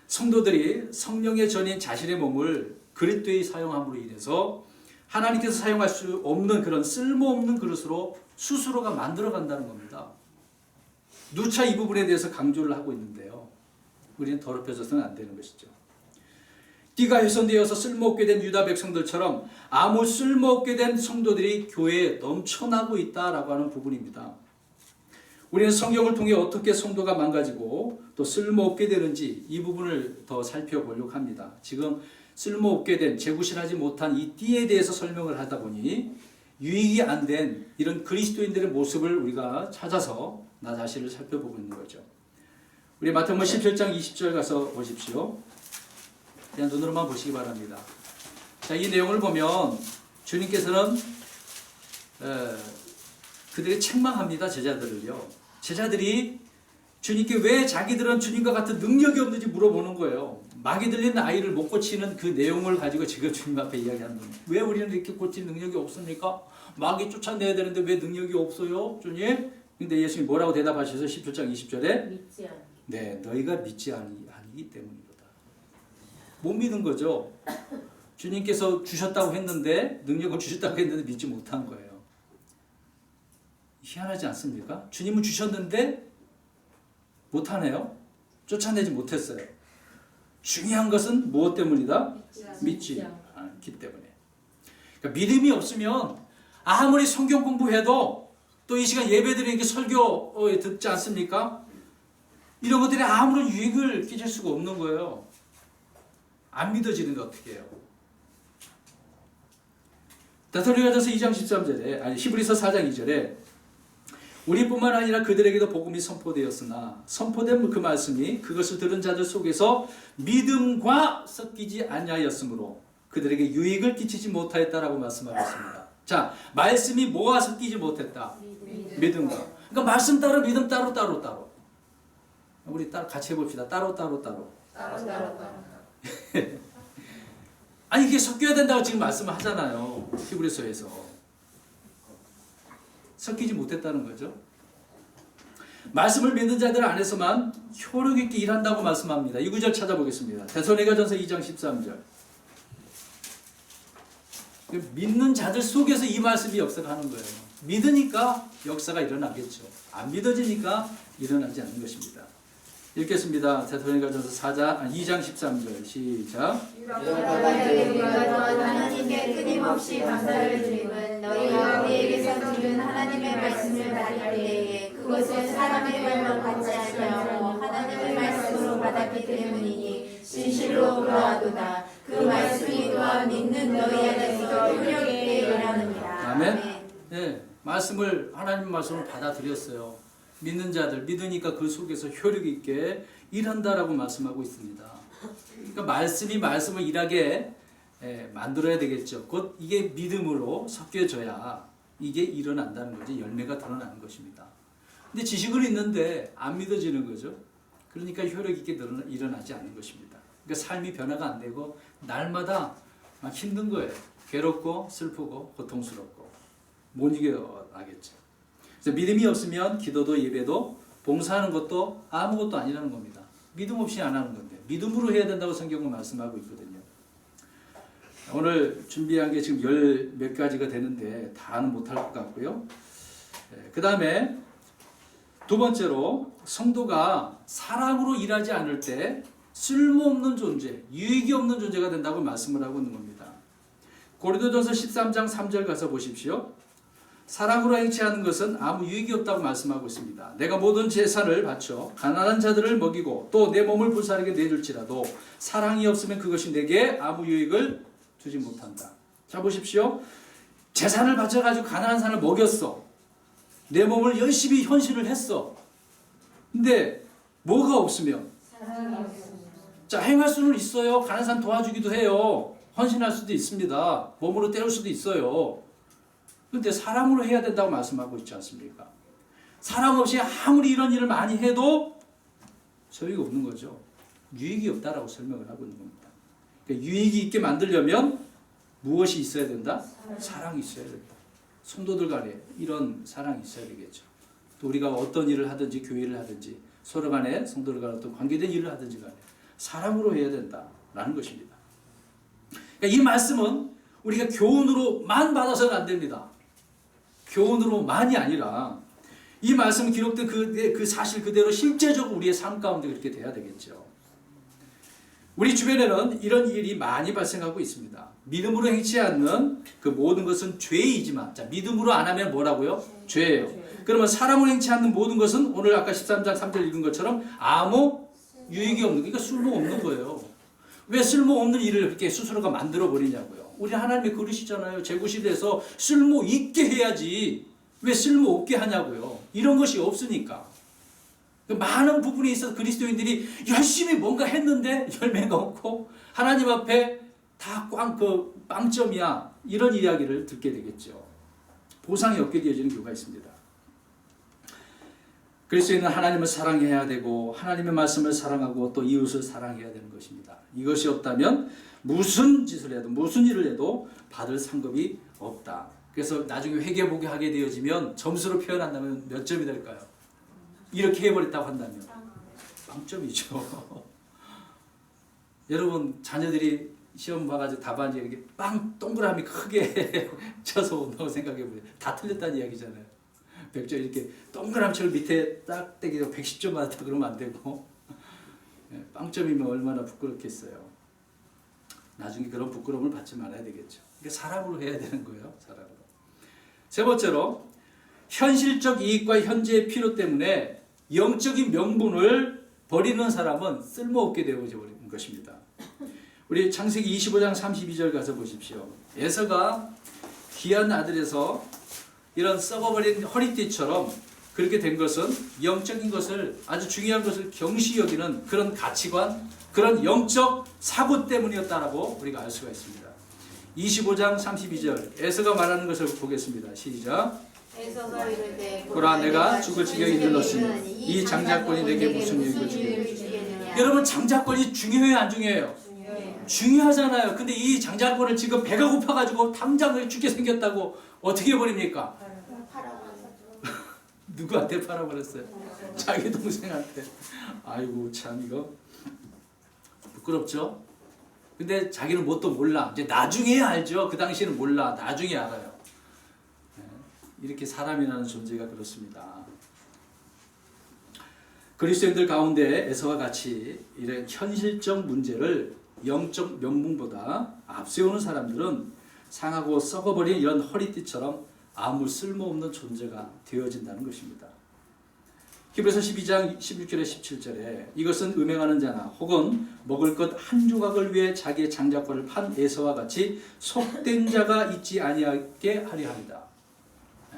A: 성도들이 성령의 전인 자신의 몸을 그릇되이 사용함으로 인해서 하나님께서 사용할 수 없는 그런 쓸모없는 그릇으로 스스로가 만들어간다는 겁니다. 누차 이 부분에 대해서 강조를 하고 있는데요. 우리는 더럽혀져서는 안 되는 것이죠. 띠가 훼손되어서 쓸모없게 된 유다 백성들처럼 아무 쓸모없게 된 성도들이 교회에 넘쳐나고 있다라고 하는 부분입니다. 우리는 성경을 통해 어떻게 성도가 망가지고 또 쓸모없게 되는지 이 부분을 더 살펴보려고 합니다. 지금 쓸모없게 된 재구실하지 못한 이 띠에 대해서 설명을 하다 보니 유익이 안 된 이런 그리스도인들의 모습을 우리가 찾아서 나 자신을 살펴보고 있는 거죠. 우리 마태복음 17장 20절 가서 보십시오. 그냥 눈으로만 보시기 바랍니다. 자, 이 내용을 보면 주님께서는 그들이 책망합니다. 제자들을요. 제자들이 주님께 왜 자기들은 주님과 같은 능력이 없는지 물어보는 거예요. 마귀 들린 아이를 못 고치는 그 내용을 가지고 지금 주님 앞에 이야기하는 거예요. 왜 우리는 이렇게 고칠 능력이 없습니까? 마귀 쫓아내야 되는데 왜 능력이 없어요? 주님? 근데 예수님이 뭐라고 대답하셔서 17장 20절에
B: 믿지 않기.
A: 네, 너희가 믿지 아니기 때문이로다. 못 믿은 거죠. 주님께서 주셨다고 했는데, 능력을 주셨다고 했는데 믿지 못한 거예요. 희한하지 않습니까? 주님은 주셨는데 못하네요. 쫓아내지 못했어요. 중요한 것은 무엇 때문이다? 믿지 않기 때문에. 그러니까 믿음이 없으면 아무리 성경 공부해도 또 이 시간 예배드리는 게 설교 듣지 않습니까? 이런 것들이 아무런 유익을 끼칠 수가 없는 거예요. 안 믿어지는데 어떻게 해요? 데살로니가전서 2장 13절에 아니 히브리서 4장 2절에 우리뿐만 아니라 그들에게도 복음이 선포되었으나 선포된 그 말씀이 그것을 들은 자들 속에서 믿음과 섞이지 아니하였으므로 그들에게 유익을 끼치지 못하였다라고 말씀하고 있습니다. 자, 말씀이 뭐가 섞이지 못했다? 믿음과. 그러니까 말씀 따로 믿음 따로. 우리 같이 해봅시다. 따로. 아니 이게 섞여야 된다고 지금 말씀을 하잖아요. 히브리서에서. 섞이지 못했다는 거죠. 말씀을 믿는 자들 안에서만 효력 있게 일한다고 말씀합니다. 이 구절 찾아보겠습니다. 데살로니가전서 2장 13절. 믿는 자들 속에서 이 말씀이 역사를 하는 거예요. 믿으니까 역사가 일어나겠죠. 안 믿어지니까 일어나지 않는 것입니다. 읽겠습니다. 데살로니가전서 2장 13절 시작.
C: 하나님께 끊임없이 감사를 드림은 너희가 우리에게서 들은 하나님의 말씀을 받을 때에 그것을 사람의 말로 받지 아니하고 하나님의 말씀으로 받았기 때문이니 진실로 그러하도다. 그 말씀이 또한 믿는 너희 안에서 효력 있게 일하느니라.
A: 아멘. 네, 말씀을 하나님 말씀을 받아들였어요. 믿는 자들 믿으니까 그 속에서 효력 있게 일한다라고 말씀하고 있습니다. 그러니까 말씀이 말씀을 일하게 만들어야 되겠죠. 곧 이게 믿음으로 섞여져야 이게 일어난다는 거죠. 열매가 드러나는 것입니다. 근데 지식은 있는데 안 믿어지는 거죠. 그러니까 효력 있게 일어나지 않는 것입니다. 그러니까 삶이 변화가 안 되고 날마다 힘든 거예요. 괴롭고 슬프고 고통스럽고 못 이겨나겠죠. 그래서 믿음이 없으면 기도도 예배도 봉사하는 것도 아무것도 아니라는 겁니다. 믿음 없이 안 하는 건데 믿음으로 해야 된다고 성경은 말씀하고 있거든요. 오늘 준비한 게 지금 10몇 가지가 되는데 다는 못할 것 같고요. 그 다음에 두 번째로 성도가 사랑으로 일하지 않을 때 쓸모없는 존재, 유익이 없는 존재가 된다고 말씀을 하고 있는 겁니다. 고린도전서 13장 3절 가서 보십시오. 사랑으로 행치하는 것은 아무 유익이 없다고 말씀하고 있습니다. 내가 모든 재산을 바쳐 가난한 자들을 먹이고 또 내 몸을 불사르게 내줄지라도 사랑이 없으면 그것이 내게 아무 유익을 주지 못한다. 자 보십시오. 재산을 바쳐가지고 가난한 사람을 먹였어. 내 몸을 열심히 헌신을 했어. 근데 뭐가 없으면? 자 행할 수는 있어요. 가난한 사람 도와주기도 해요. 헌신할 수도 있습니다. 몸으로 때울 수도 있어요. 그런데 사랑으로 해야 된다고 말씀하고 있지 않습니까? 사랑 없이 아무리 이런 일을 많이 해도 소용이 없는 거죠. 유익이 없다라고 설명을 하고 있는 겁니다. 그러니까 유익이 있게 만들려면 무엇이 있어야 된다? 사랑이 있어야 된다. 성도들 간에 이런 사랑이 있어야 되겠죠. 또 우리가 어떤 일을 하든지 교회를 하든지 서로 간에 성도들 간에 어떤 관계된 일을 하든지 간에 사랑으로 해야 된다라는 것입니다. 그러니까 이 말씀은 우리가 교훈으로만 받아서는 안 됩니다. 교훈으로만이 아니라 이 말씀 기록된 그 사실 그대로 실제적으로 우리의 삶 가운데 그렇게 돼야 되겠죠. 우리 주변에는 이런 일이 많이 발생하고 있습니다. 믿음으로 행치 않는 그 모든 것은 죄이지만, 자, 믿음으로 안 하면 뭐라고요? 죄예요. 그러면 사랑으로 행치 않는 모든 것은 오늘 아까 13장 3절 읽은 것처럼 아무 유익이 없는, 그러니까 쓸모없는 거예요. 왜 쓸모없는 일을 그렇게 스스로가 만들어 버리냐고요. 우리 하나님의 그릇이잖아요. 제굿이 돼서 쓸모 있게 해야지 왜 쓸모 없게 하냐고요. 이런 것이 없으니까. 많은 부분에 있어서 그리스도인들이 열심히 뭔가 했는데 열매가 없고 하나님 앞에 다 빵점이야. 이런 이야기를 듣게 되겠죠. 보상이 없게 되어지는 경우가 있습니다. 그리스도인은 하나님을 사랑해야 되고 하나님의 말씀을 사랑하고 또 이웃을 사랑해야 되는 것입니다. 이것이 없다면 무슨 짓을 해도 무슨 일을 해도 받을 상급이 없다. 그래서 나중에 회개보게 하게 되어지면 점수로 표현한다면 몇 점이 될까요? 이렇게 해버렸다고 한다면 빵점이죠. 여러분 자녀들이 시험 봐가지고 답안지 이렇게 빵 동그라미 크게 쳐서 온다고 생각해보세요. 다 틀렸다는 이야기잖아요. 100점 이렇게 동그라미처럼 밑에 딱 떼기도 110점 맞았다 그러면 안 되고 빵점이면 얼마나 부끄럽겠어요. 나중에 그런 부끄러움을 받지 말아야 되겠죠. 그러니까 사람으로 해야 되는 거예요. 사람으로. 세 번째로 현실적 이익과 현재의 필요 때문에 영적인 명분을 버리는 사람은 쓸모없게 되어져 버리는 것입니다. 우리 창세기 25장 32절 가서 보십시오. 에서가 귀한 아들에서 이런 썩어버린 허리띠처럼 그렇게 된 것은 영적인 것을 아주 중요한 것을 경시 여기는 그런 가치관, 그런 영적 사고 때문이었다라고 우리가 알 수가 있습니다. 25장 32절 에서가 말하는 것을 보겠습니다. 시작.
C: 에서가 이르되
A: 보라 내가 죽을 지경에 이르렀으니 이 장자권이 내게 무슨 유익을 주겠느냐. 여러분 장자권이 중요해요 안 중요해요? 중요하잖아요. 근데 이 장자권을 지금 배가 고파가지고 당장 죽게 생겼다고 어떻게 해버립니까? 누구한테 팔아버렸어요? 자기 동생한테. 아이고 참 이거 부끄럽죠? 근데 자기는 뭣도 몰라. 이제 나중에 알죠. 그 당시에는 몰라. 나중에 알아요. 이렇게 사람이라는 존재가 그렇습니다. 그리스도인들 가운데 에서와 같이 이런 현실적 문제를 영적 명분보다 앞세우는 사람들은 상하고 썩어버린 이런 허리띠처럼 아무 쓸모없는 존재가 되어진다는 것입니다. 히브리서 12장 16절에 17절에 이것은 음행하는 자나 혹은 먹을 것 한 조각을 위해 자기의 장자권을 판 에서와 같이 속된 자가 있지 아니하게 하려 합니다.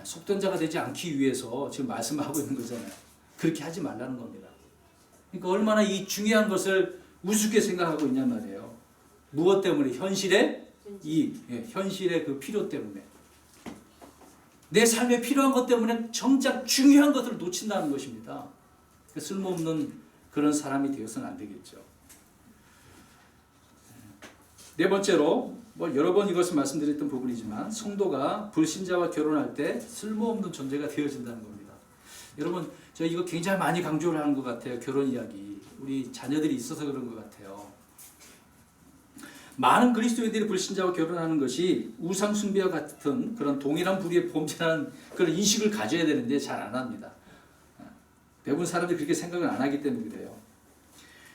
A: 속된 자가 되지 않기 위해서 지금 말씀하고 있는 거잖아요. 그렇게 하지 말라는 겁니다. 그러니까 얼마나 이 중요한 것을 우습게 생각하고 있냔 말이에요. 무엇 때문에? 현실의 현실의 그 필요 때문에. 내 삶에 필요한 것 때문에 정작 중요한 것을 놓친다는 것입니다. 쓸모없는 그런 사람이 되어서는 안 되겠죠. 네 번째로 여러 번 이것을 말씀드렸던 부분이지만 성도가 불신자와 결혼할 때 쓸모없는 존재가 되어진다는 겁니다. 여러분 저 이거 굉장히 많이 강조를 하는 것 같아요. 결혼 이야기. 우리 자녀들이 있어서 그런 것 같아요. 많은 그리스도인들이 불신자와 결혼하는 것이 우상 숭배와 같은 그런 동일한 부류의 범죄라는 그런 인식을 가져야 되는데 잘 안 합니다. 대부분 사람들이 그렇게 생각을 안 하기 때문에 그래요.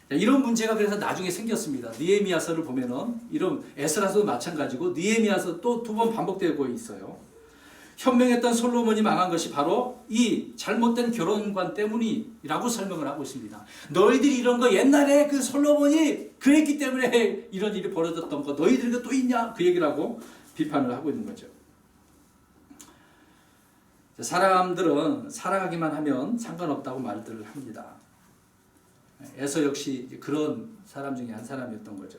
A: 이런 문제가 그래서 나중에 생겼습니다. 느헤미야서를 보면은 이런 에스라서도 마찬가지고 느헤미야서 또 두 번 반복되고 있어요. 현명했던 솔로몬이 망한 것이 바로 이 잘못된 결혼관 때문이라고 설명을 하고 있습니다. 너희들이 이런 거 옛날에 그 솔로몬이 그랬기 때문에 이런 일이 벌어졌던 거 너희들이 또 있냐? 그 얘기를 하고 비판을 하고 있는 거죠. 사람들은 사랑하기만 하면 상관없다고 말들을 합니다. 에서 역시 그런 사람 중에 한 사람이었던 거죠.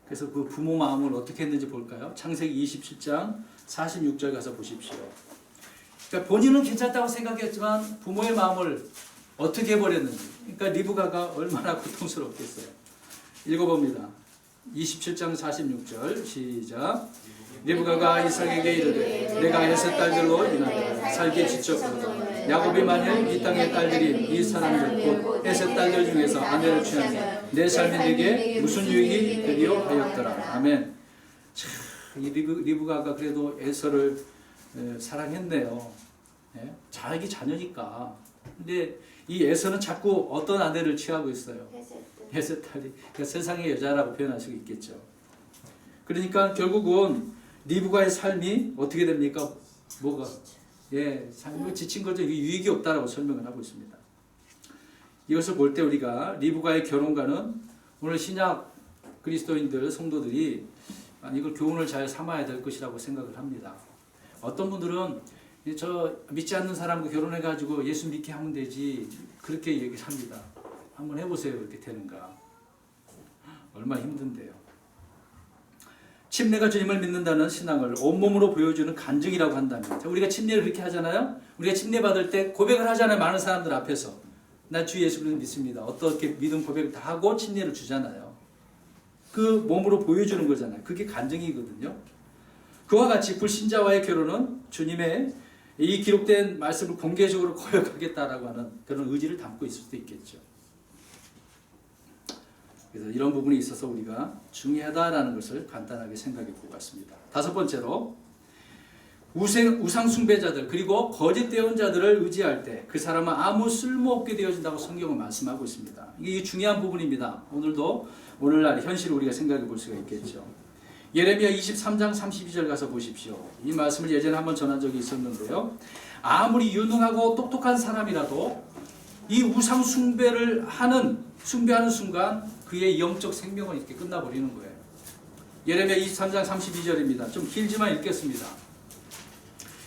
A: 그래서 그 부모 마음을 어떻게 했는지 볼까요? 창세기 27장 46절 가서 보십시오. 그러니까 본인은 괜찮다고 생각했지만 부모의 마음을 어떻게 해버렸는지. 그러니까 리브가가 얼마나 고통스럽겠어요. 읽어봅니다. 27장 46절 시작. 리브가가 이삭에게 이르되 내가 에셋 딸들로 인하여 살기에 지쳤거든. 야곱이 만일 이 땅의 딸들이 이 사람들 곧 에셋 딸들 중에서 아내를 취하면 내 삶이 내게 무슨 유익이 되리요 하였더라. 아멘. 참, 이 리브가가 그래도 에서를 사랑했네요. 자기 자녀니까. 근데 이 에서는 자꾸 어떤 아내를 취하고 있어요. 에셋 딸이. 그러니까 세상의 여자라고 표현할 수 있겠죠. 그러니까 결국은 리브가의 삶이 어떻게 됩니까? 뭐가? 삶이 지친 거죠. 유익이 없다라고 설명을 하고 있습니다. 이것을 볼 때 우리가 리브가의 결혼과는 오늘 신약 그리스도인들 성도들이 이걸 교훈을 잘 삼아야 될 것이라고 생각을 합니다. 어떤 분들은 저 믿지 않는 사람과 결혼해가지고 예수 믿게 하면 되지 그렇게 얘기를 합니다. 한번 해보세요. 그렇게 되는가? 얼마나 힘든데요. 침례가 주님을 믿는다는 신앙을 온몸으로 보여주는 간증이라고 한다면, 우리가 침례를 그렇게 하잖아요. 우리가 침례 받을 때 고백을 하잖아요. 많은 사람들 앞에서 나 주 예수 그리스도 믿습니다. 어떻게 믿음 고백을 다 하고 침례를 주잖아요. 그 몸으로 보여주는 거잖아요. 그게 간증이거든요. 그와 같이 불신자와의 결혼은 주님의 이 기록된 말씀을 공개적으로 거역하겠다라고 하는 그런 의지를 담고 있을 수도 있겠죠. 그래서 이런 부분에 있어서 우리가 중요하다라는 것을 간단하게 생각해 보고 왔습니다. 다섯 번째로 우상 숭배자들 그리고 거짓 대언자들을 의지할 때 그 사람은 아무 쓸모없게 되어진다고 성경은 말씀하고 있습니다. 이게 중요한 부분입니다. 오늘도 오늘날 현실을 우리가 생각해 볼 수가 있겠죠. 예레미야 23장 32절 가서 보십시오. 이 말씀을 예전에 한번 전한 적이 있었는데요. 아무리 유능하고 똑똑한 사람이라도 이 우상 숭배하는 순간 그의 영적 생명은 이렇게 끝나버리는 거예요. 예레미야 23장 32절입니다. 좀 길지만 읽겠습니다.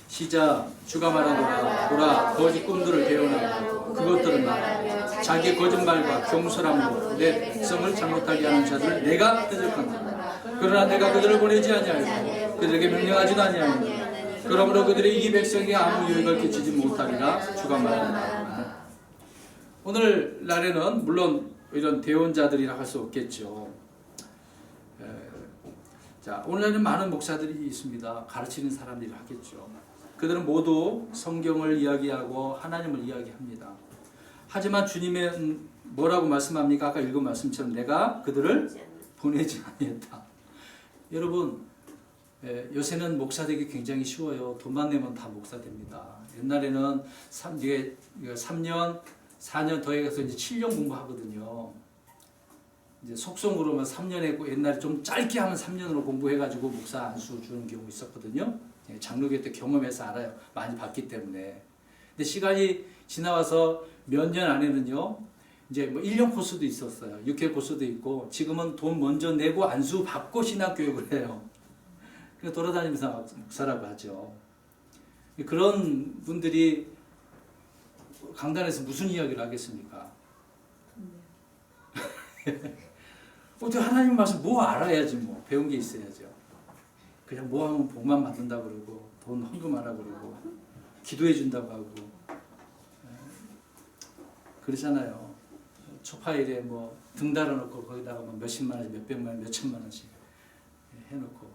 A: 시작. 주가 말하노라. 보라, 거짓 꿈들을 배워나고 그것들은 말하며 자기 거짓말과 경솔함으로 내 백성을 잘못하게 하는 자들을 내가 대적한다. 그러나 내가 그들을 보내지 아니하였고 그들에게 명령하지도 아니하였느니라. 그러므로 그들이 이 백성에게 아무 유익을 끼치지 못하리라. 주가 말하노라. 오늘날에는 물론 이런 대언자들이라 할 수 없겠죠. 자, 오늘날에는 많은 목사들이 있습니다. 가르치는 사람들이 하겠죠. 그들은 모두 성경을 이야기하고 하나님을 이야기합니다. 하지만 주님은 뭐라고 말씀합니까? 아까 읽은 말씀처럼 내가 그들을 보내지 아니했다. 여러분, 요새는 목사 되기 굉장히 쉬워요. 돈만 내면 다 목사 됩니다. 옛날에는 3년, 4년 더해서 이제 7년 공부하거든요. 이제 속성으로만 3년 했고 옛날에 좀 짧게 하면 3년으로 공부해가지고 목사 안수 주는 경우 있었거든요. 장로교 때 경험해서 알아요. 많이 봤기 때문에. 근데 시간이 지나와서 몇 년 안에는요. 이제 뭐 1년 코스도 있었어요. 6개월 코스도 있고 지금은 돈 먼저 내고 안수 받고 신학 교육을 해요. 그래서 돌아다니면서 목사라고 하죠. 그런 분들이 강단에서 무슨 이야기를 하겠습니까? 어떻게 하나님 말씀 뭐 알아야지 뭐 배운 게 있어야죠. 그냥 뭐 하면 복만 받는다고 그러고 돈 헌금하라고 그러고 기도해 준다고 하고 그러잖아요. 초파일에 뭐 등 달아놓고 거기다가 뭐 몇십만 원씩 몇백만 원 몇천만 원씩 해놓고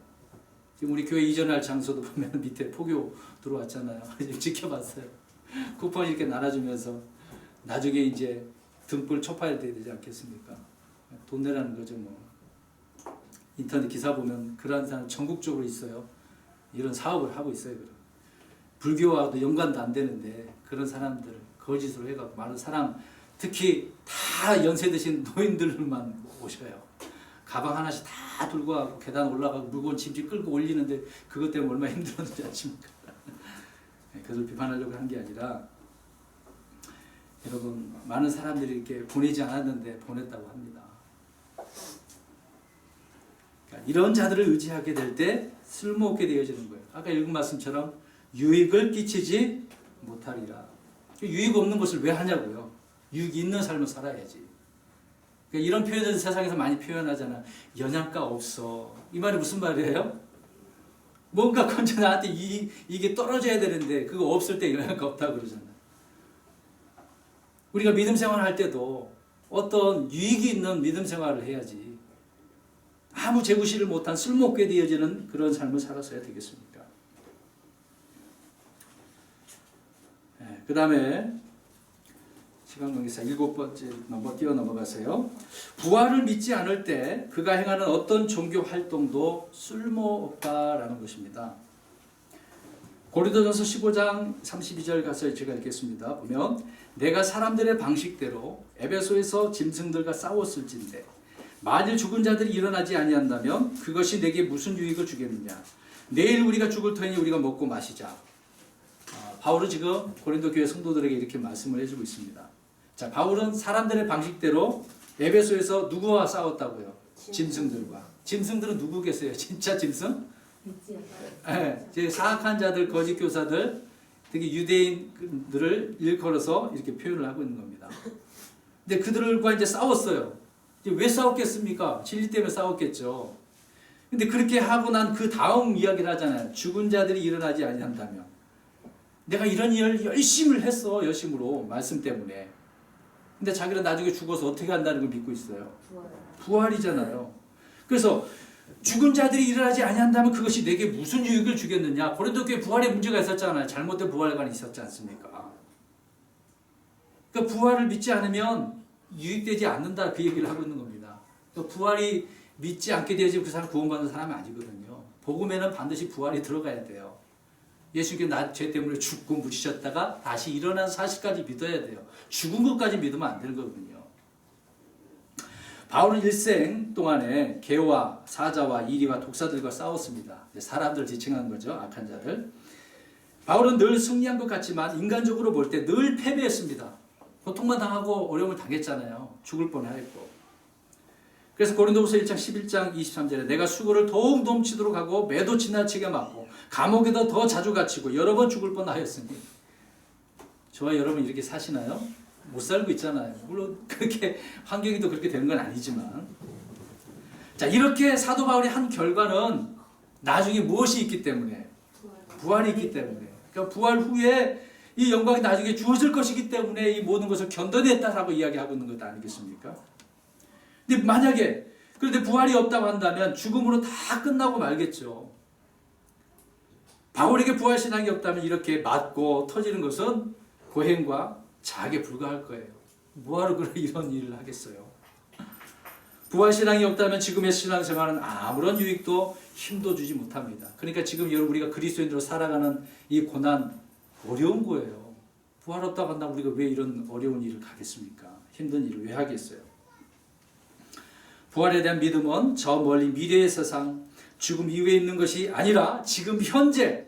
A: 지금 우리 교회 이전할 장소도 보면 밑에 포교 들어왔잖아요. 지켜봤어요. 쿠폰 이렇게 나눠주면서 나중에 이제 등불 초파일 돼야 되지 않겠습니까? 돈 내라는 거죠 뭐. 인터넷 기사 보면 그런 사람 전국적으로 있어요. 이런 사업을 하고 있어요. 불교와도 연관도 안 되는데 그런 사람들 거짓으로 해갖고 많은 사람 특히 다 연세 드신 노인들만 오셔요. 가방 하나씩 다 들고 가고 계단 올라가고 물건 짐짓 끌고 올리는데 그것 때문에 얼마나 힘들었는지 아십니까? 그것을 비판하려고 한 게 아니라 여러분 많은 사람들이 이렇게 보내지 않았는데 보냈다고 합니다. 이런 자들을 의지하게 될 때 쓸모없게 되어지는 거예요. 아까 읽은 말씀처럼 유익을 끼치지 못하리라. 유익 없는 것을 왜 하냐고요. 유익 있는 삶을 살아야지. 그러니까 이런 표현을 세상에서 많이 표현하잖아. 영양가 없어. 이 말이 무슨 말이에요? 뭔가 건져 나한테 이게 떨어져야 되는데 그거 없을 때 영양가 없다고 그러잖아. 우리가 믿음 생활할 때도 어떤 유익이 있는 믿음 생활을 해야지. 아무 재구시를 못한 쓸모없게 되어지는 그런 삶을 살았어야 되겠습니까? 그 다음에 시간 관계사 7번째 뛰어넘어가세요. 부활을 믿지 않을 때 그가 행하는 어떤 종교 활동도 쓸모없다라는 것입니다. 고린도전서 15장 32절 가서 제가 읽겠습니다. 보면 내가 사람들의 방식대로 에베소에서 짐승들과 싸웠을진데 만일 죽은 자들이 일어나지 아니한다면 그것이 내게 무슨 유익을 주겠느냐. 내일 우리가 죽을 터이니 우리가 먹고 마시자. 바울은 지금 고린도 교회 성도들에게 이렇게 말씀을 해주고 있습니다. 자, 바울은 사람들의 방식대로 에베소에서 누구와 싸웠다고요? 짐승들과. 짐승들은 누구겠어요? 진짜 짐승? 네, 사악한 자들, 거짓 교사들, 특히 유대인들을 일컬어서 이렇게 표현을 하고 있는 겁니다. 근데 그들과 이제 싸웠어요. 왜 싸웠겠습니까? 진리 때문에 싸웠겠죠. 근데 그렇게 하고 난 그 다음 이야기를 하잖아요. 죽은 자들이 일어나지 아니한다면. 내가 이런 일을 열심을 했어. 열심으로. 말씀 때문에. 근데 자기는 나중에 죽어서 어떻게 한다는 걸 믿고 있어요. 부활이잖아요. 그래서 죽은 자들이 일어나지 아니한다면 그것이 내게 무슨 유익을 주겠느냐. 고린도 교회 부활에 문제가 있었잖아요. 잘못된 부활관이 있었지 않습니까? 그러니까 부활을 믿지 않으면 유익되지 않는다. 그 얘기를 하고 있는 겁니다. 그러니까 부활이 믿지 않게 되어지면 그 사람 구원받는 사람이 아니거든요. 복음에는 반드시 부활이 들어가야 돼요. 예수님께 나 죄 때문에 죽고 묻히셨다가 다시 일어난 사실까지 믿어야 돼요. 죽은 것까지 믿으면 안 되는 거거든요. 바울은 일생 동안에 개와 사자와 이리와 독사들과 싸웠습니다. 사람들을 지칭하는 거죠. 악한 자들. 바울은 늘 승리한 것 같지만 인간적으로 볼 때 늘 패배했습니다. 고통만 당하고 어려움을 당했잖아요. 죽을 뻔했고. 그래서 고린도후서 1장 11장 23절에 내가 수고를 더욱 넘치도록 하고 매도 지나치게 맞고 감옥에도 더 자주 갇히고 여러 번 죽을 뻔하였으니. 저와 여러분 이렇게 사시나요? 못 살고 있잖아요. 물론 그렇게 환경이 또 그렇게 되는 건 아니지만. 자, 이렇게 사도 바울이 한 결과는 나중에 무엇이 있기 때문에? 부활이 있기 때문에. 그러니까 부활 후에 이 영광이 나중에 주어질 것이기 때문에 이 모든 것을 견뎌냈다라고 이야기하고 있는 것 아니겠습니까? 근데 만약에 그런데 부활이 없다고 한다면 죽음으로 다 끝나고 말겠죠. 바울에게 부활 신앙이 없다면 이렇게 맞고 터지는 것은 고행과 자학에 불과할 거예요. 뭐하러 이런 일을 하겠어요. 부활 신앙이 없다면 지금의 신앙생활은 아무런 유익도 힘도 주지 못합니다. 그러니까 지금 우리가 그리스도인으로 살아가는 이 고난 어려운 거예요. 부활 없다고 한다면 우리가 왜 이런 어려운 일을 가겠습니까? 힘든 일을 왜 하겠어요? 부활에 대한 믿음은 저 멀리 미래의 세상, 죽음 이후에 있는 것이 아니라 지금 현재,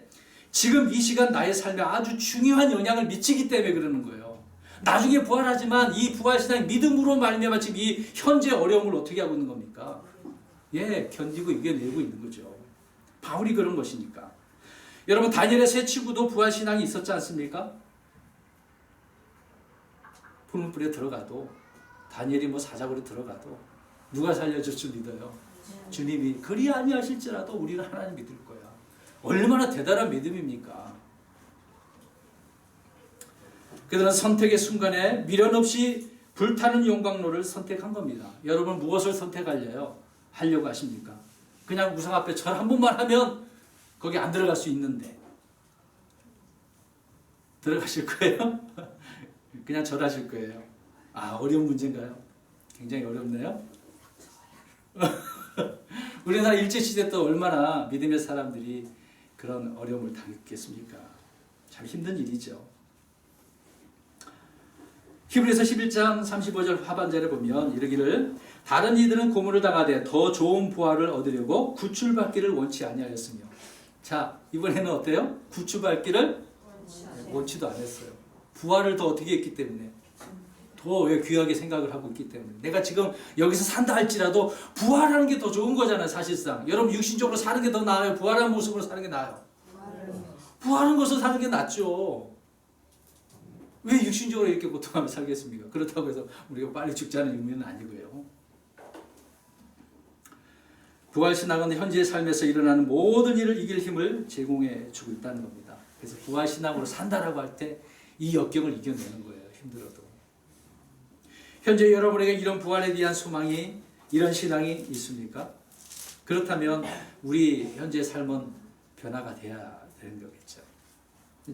A: 지금 이 시간 나의 삶에 아주 중요한 영향을 미치기 때문에 그러는 거예요. 나중에 부활하지만 이 부활신앙 믿음으로 말미암아 지금 이 현재 어려움을 어떻게 하고 있는 겁니까? 예, 견디고 이겨내고 있는 거죠. 바울이 그런 것이니까. 여러분 다니엘의 세 친구도 부활신앙이 있었지 않습니까? 풀무불에 들어가도 다니엘이 뭐 사자굴에 들어가도 누가 살려줄 줄 믿어요? 주님이 그리 아니하실지라도 우리는 하나님 믿을 거야. 얼마나 대단한 믿음입니까? 그들은 선택의 순간에 미련 없이 불타는 영광로를 선택한 겁니다. 여러분 무엇을 하려고 하십니까? 그냥 우상 앞에 절 한 번만 하면 거기 안 들어갈 수 있는데 들어가실 거예요? 그냥 절하실 거예요? 아, 어려운 문제인가요? 굉장히 어렵네요. 우리나라 일제시대 때 얼마나 믿음의 사람들이 그런 어려움을 당했겠습니까? 참 힘든 일이죠. 히브리서 11장 35절 하반절에 보면 이르기를 다른 이들은 고문을 당하되 더 좋은 부활을 얻으려고 구출받기를 원치 아니하였으며. 자, 이번에는 어때요? 구출받기를 원치도 안 했어요. 부활을 더 어떻게 했기 때문에? 더 왜 귀하게 생각을 하고 있기 때문에. 내가 지금 여기서 산다 할지라도 부활하는 게 더 좋은 거잖아요, 사실상. 여러분 육신적으로 사는 게 더 나아요? 부활한 모습으로 사는 게 나아요? 부활한 것으로 사는 게 낫죠. 왜 육신적으로 이렇게 고통하며 살겠습니까? 그렇다고 해서 우리가 빨리 죽자는 의미는 아니고요. 부활신앙은 현재의 삶에서 일어나는 모든 일을 이길 힘을 제공해 주고 있다는 겁니다. 그래서 부활신앙으로 산다라고 할 때 이 역경을 이겨내는 거예요. 힘들어도. 현재 여러분에게 이런 부활에 대한 소망이, 이런 신앙이 있습니까? 그렇다면 우리 현재의 삶은 변화가 돼야 되는 거겠죠.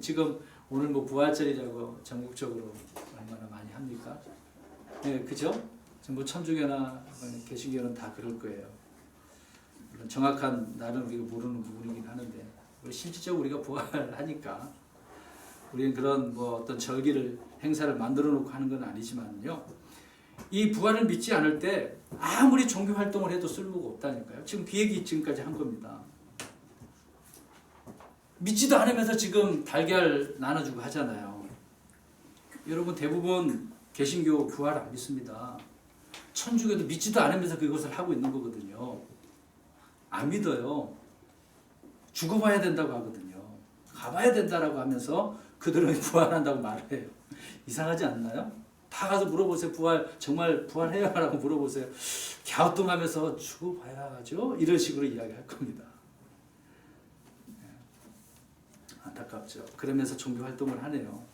A: 지금 오늘 뭐 부활절이라고 전국적으로 얼마나 많이 합니까? 네, 그죠? 뭐 천주교나 개신교는 다 그럴 거예요. 물론 정확한 날은 우리가 모르는 부분이긴 하는데, 우리 실질적으로 우리가 부활하니까 우리는 그런 뭐 어떤 절기를 행사를 만들어 놓고 하는 건 아니지만요. 이 부활을 믿지 않을 때 아무리 종교 활동을 해도 쓸모가 없다니까요. 지금 그 얘기 지금까지 한 겁니다. 믿지도 않으면서 지금 달걀 나눠주고 하잖아요. 여러분 대부분 개신교 부활 안 믿습니다. 천주교도 믿지도 않으면서 그것을 하고 있는 거거든요. 안 믿어요. 죽어봐야 된다고 하거든요. 가봐야 된다라고 하면서 그들은 부활한다고 말을 해요. 이상하지 않나요? 다 가서 물어보세요. 정말 부활해요? 라고 물어보세요. 갸우뚱하면서 죽어봐야죠. 이런 식으로 이야기할 겁니다. 안타깝죠. 그러면서 종교 활동을 하네요.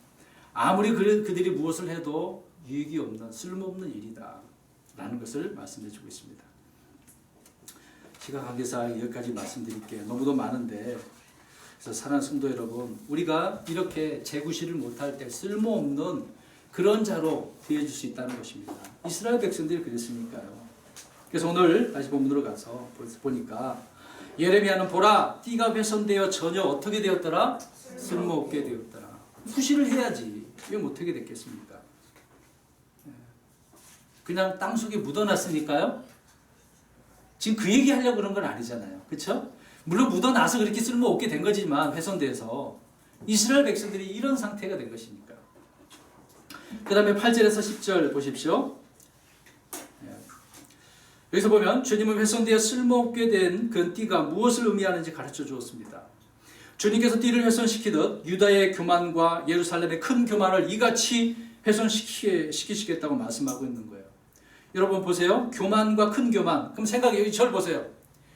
A: 아무리 그들이 무엇을 해도 유익이 없는 쓸모없는 일이다 라는 것을 말씀해 주고 있습니다. 시간 관계상 여기까지 말씀드릴게요. 너무도 많은데, 그래서 사랑하는 성도 여러분, 우리가 이렇게 재구실을 못할 때 쓸모없는 그런 자로 되어줄 수 있다는 것입니다. 이스라엘 백성들이 그랬으니까요. 그래서 오늘 다시 본문으로 가서 보니까 예레미야는 보라, 띠가 훼손되어 전혀 어떻게 되었더라? 쓸모없게 되었더라. 구실을 해야지 왜 못하게 됐겠습니까? 그냥 땅속에 묻어놨으니까요. 지금 그 얘기 하려고 그런 건 아니잖아요. 그렇죠? 물론 묻어놔서 그렇게 쓸모없게 된 거지만 훼손돼서 이스라엘 백성들이 이런 상태가 된 것이니까. 그 다음에 8절에서 10절 보십시오. 여기서 보면 주님은 훼손되어 쓸모없게 된 그 띠가 무엇을 의미하는지 가르쳐 주었습니다. 주님께서 띠를 훼손시키듯 유다의 교만과 예루살렘의 큰 교만을 이같이 훼손시키시겠다고 말씀하고 있는 거예요. 여러분 보세요. 교만과 큰 교만. 그럼 생각해, 저를 보세요.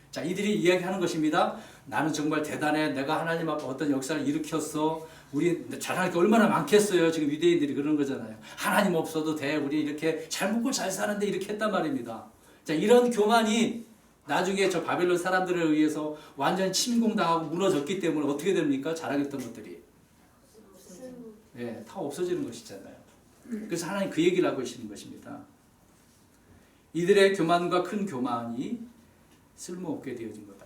A: 자, 이들이 이야기하는 것입니다. 나는 정말 대단해. 내가 하나님 앞에 어떤 역사를 일으켰어. 우리 잘할 게 얼마나 많겠어요. 지금 유대인들이 그러는 거잖아요. 하나님 없어도 돼. 우리 이렇게 잘 먹고 잘 사는데 이렇게 했단 말입니다. 자, 이런 교만이 나중에 저 바벨론 사람들에 의해서 완전히 침공당하고 무너졌기 때문에 어떻게 됩니까? 잘하겠던 것들이. 다 없어지는 것이잖아요. 그래서 하나님 그 얘기를 하고 계시는 것입니다. 이들의 교만과 큰 교만이 쓸모없게 되어진 거다.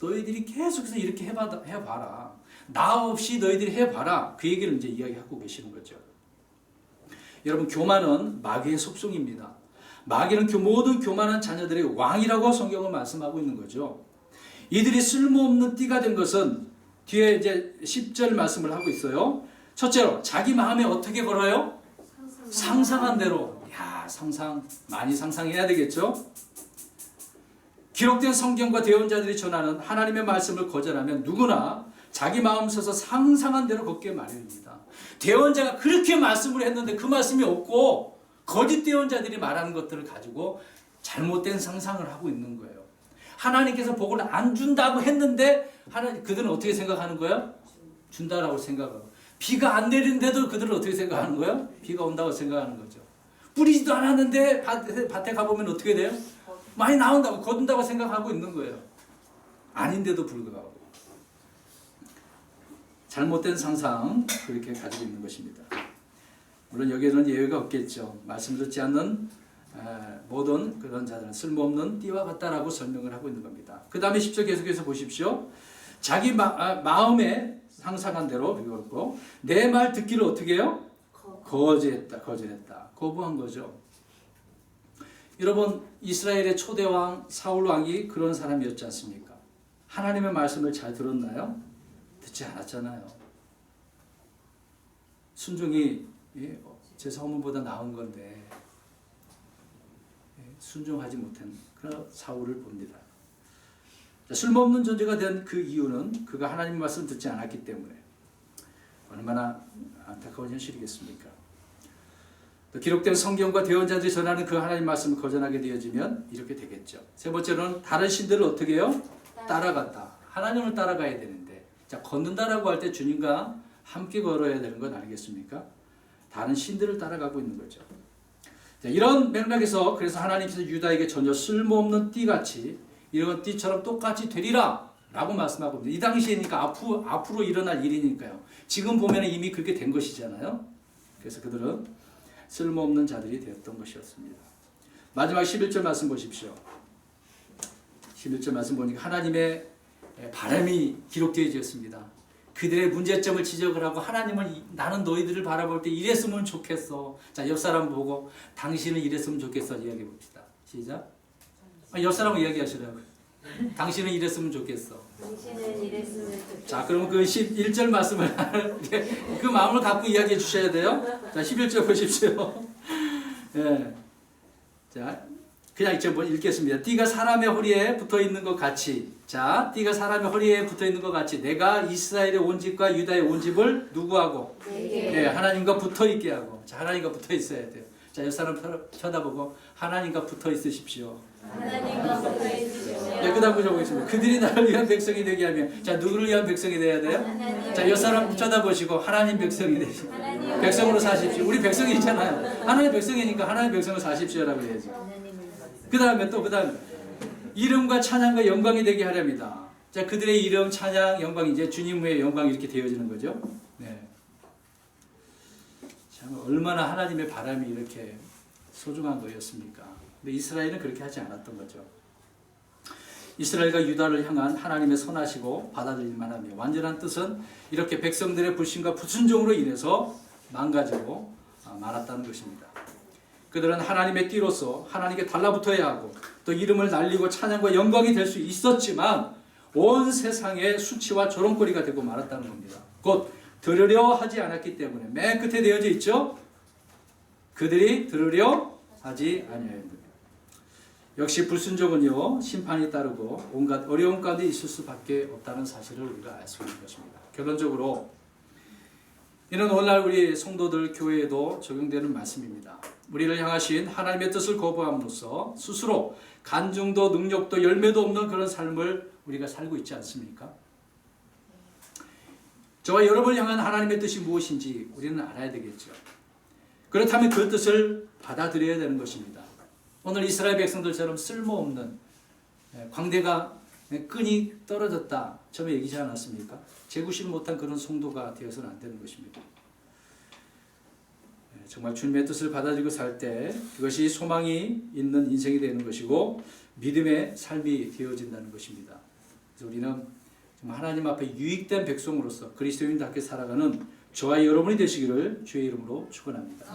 A: 너희들이 계속해서 이렇게 해봐라. 나 없이 너희들이 해봐라. 그 얘기를 이제 이야기하고 계시는 거죠. 여러분, 교만은 마귀의 속성입니다. 마귀는 모든 교만한 자녀들의 왕이라고 성경은 말씀하고 있는 거죠. 이들이 쓸모없는 띠가 된 것은 뒤에 이제 10절 말씀을 하고 있어요. 첫째로 자기 마음에 어떻게 걸어요? 상상한 대로. 많이 상상해야 되겠죠? 기록된 성경과 대언자들이 전하는 하나님의 말씀을 거절하면 누구나 자기 마음 써서 상상한 대로 걷게 마련입니다. 대언자가 그렇게 말씀을 했는데 그 말씀이 없고 거짓 대언자들이 말하는 것들을 가지고 잘못된 상상을 하고 있는 거예요. 하나님께서 복을 안 준다고 했는데 그들은 어떻게 생각하는 거예요? 준다라고 생각하고. 비가 안 내리는데도 그들은 어떻게 생각하는 거예요? 비가 온다고 생각하는 거죠. 뿌리지도 않았는데 밭에 가보면 어떻게 돼요? 많이 나온다고, 거둔다고 생각하고 있는 거예요. 아닌데도 불구하고. 잘못된 상상, 그렇게 가지고 있는 것입니다. 물론 여기에는 예외가 없겠죠. 말씀 듣지 않는 모든 그런 자들은 쓸모없는 띠와 같다라고 설명을 하고 있는 겁니다. 그 다음에 10절 계속해서 보십시오. 자기 마음에 상상한 대로 그리고 내 말 듣기를 어떻게 해요? 거절했다. 거부한 거죠. 여러분, 이스라엘의 초대왕 사울왕이 그런 사람이었지 않습니까? 하나님의 말씀을 잘 들었나요? 듣지 않았잖아요. 순종이 제 서문보다 나은 건데 순종하지 못한 그런 사울을 봅니다. 쓸모없는 존재가 된 그 이유는 그가 하나님의 말씀을 듣지 않았기 때문에. 얼마나 안타까운 현실이겠습니까? 또 기록된 성경과 대언자들이 전하는 그 하나님 말씀을 거절하게 되어지면 이렇게 되겠죠. 세 번째로는 다른 신들을 어떻게 해요? 따라갔다. 하나님을 따라가야 되는데, 자, 걷는다라고 할 때 주님과 함께 걸어야 되는 건 아니겠습니까? 다른 신들을 따라가고 있는 거죠. 자, 이런 맥락에서 그래서 하나님께서 유다에게 전혀 쓸모없는 띠같이 이런 띠처럼 똑같이 되리라 라고 말씀하고 있습니다. 이 당시에니까 앞으로 일어날 일이니까요. 지금 보면 이미 그렇게 된 것이잖아요. 그래서 그들은 쓸모없는 자들이 되었던 것이었습니다. 마지막 11절 말씀 보십시오. 11절 말씀 보니까 하나님의 바람이 기록되어졌습니다. 그들의 문제점을 지적을 하고 하나님은 나는 너희들을 바라볼 때 이랬으면 좋겠어. 자, 옆 사람 보고 당신은 이랬으면 좋겠어 이야기해 봅시다. 시작. 옆 사람은 이야기하시라고요. 당신은 이랬으면 좋겠어.
C: 당신은 이랬으면 좋겠어.
A: 자, 그러면 그 11절 말씀을 그 마음을 갖고 이야기해 주셔야 돼요. 자, 11절 보십시오. 예. 자, 그냥 이제 뭐 읽겠습니다. 띠가 사람의 허리에 붙어 있는 것 같이, 자, 띠가 사람의 허리에 붙어 있는 것 같이 내가 이스라엘의 온 집과 유다의 온 집을 누구하고? 네, 하나님과 붙어 있게 하고. 자, 하나님과 붙어 있어야 돼요. 자, 옆 사람 쳐다보고 하나님과 붙어 있으십시오.
C: 하나님과 붙어 있으십시오.
A: 네, 그 다음 구절 보겠습니다. 그들이 나를 위한 백성이 되게 하면, 자, 누구를 위한 백성이 돼야 돼요?
C: 하나님.
A: 자, 옆 사람 쳐다보시고 하나님 백성이 되십시오. 백성으로 사십시오. 우리 백성이 있잖아요. 하나님의 백성이니까 하나님의 백성으로 사십시오라고 해야지. 그 다음에 이름과 찬양과 영광이 되게 하렵니다. 자, 그들의 이름, 찬양, 영광이 이제 주님의 영광이 이렇게 되어지는 거죠. 네. 참 얼마나 하나님의 바람이 이렇게 소중한 거였습니까? 근데 이스라엘은 그렇게 하지 않았던 거죠. 이스라엘과 유다를 향한 하나님의 선하시고 받아들일 만함이 완전한 뜻은 이렇게 백성들의 불신과 불순종으로 인해서 망가지고 말았다는 것입니다. 그들은 하나님의 띠로서 하나님께 달라붙어야 하고 또 이름을 날리고 찬양과 영광이 될 수 있었지만 온 세상의 수치와 조롱거리가 되고 말았다는 겁니다. 곧 들으려 하지 않았기 때문에 맨 끝에 되어져 있죠. 그들이 들으려 하지 아니하였느니라. 역시 불순종은요 심판이 따르고 온갖 어려움 가운데 있을 수밖에 없다는 사실을 우리가 알 수 있는 것입니다. 결론적으로 이는 오늘날 우리 성도들 교회에도 적용되는 말씀입니다. 우리를 향하신 하나님의 뜻을 거부함으로써 스스로 간증도 능력도 열매도 없는 그런 삶을 우리가 살고 있지 않습니까? 저와 여러분을 향한 하나님의 뜻이 무엇인지 우리는 알아야 되겠죠. 그렇다면 그 뜻을 받아들여야 되는 것입니다. 오늘 이스라엘 백성들처럼 쓸모없는 광대가 끈이 떨어졌다 처음에 얘기하지 않았습니까? 재구실 못한 그런 성도가 되어서는 안 되는 것입니다. 정말 주님의 뜻을 받아들이고 살 때 그것이 소망이 있는 인생이 되는 것이고 믿음의 삶이 되어진다는 것입니다. 그래서 우리는 정말 하나님 앞에 유익된 백성으로서 그리스도인답게 살아가는 저와 여러분이 되시기를 주의 이름으로 축원합니다.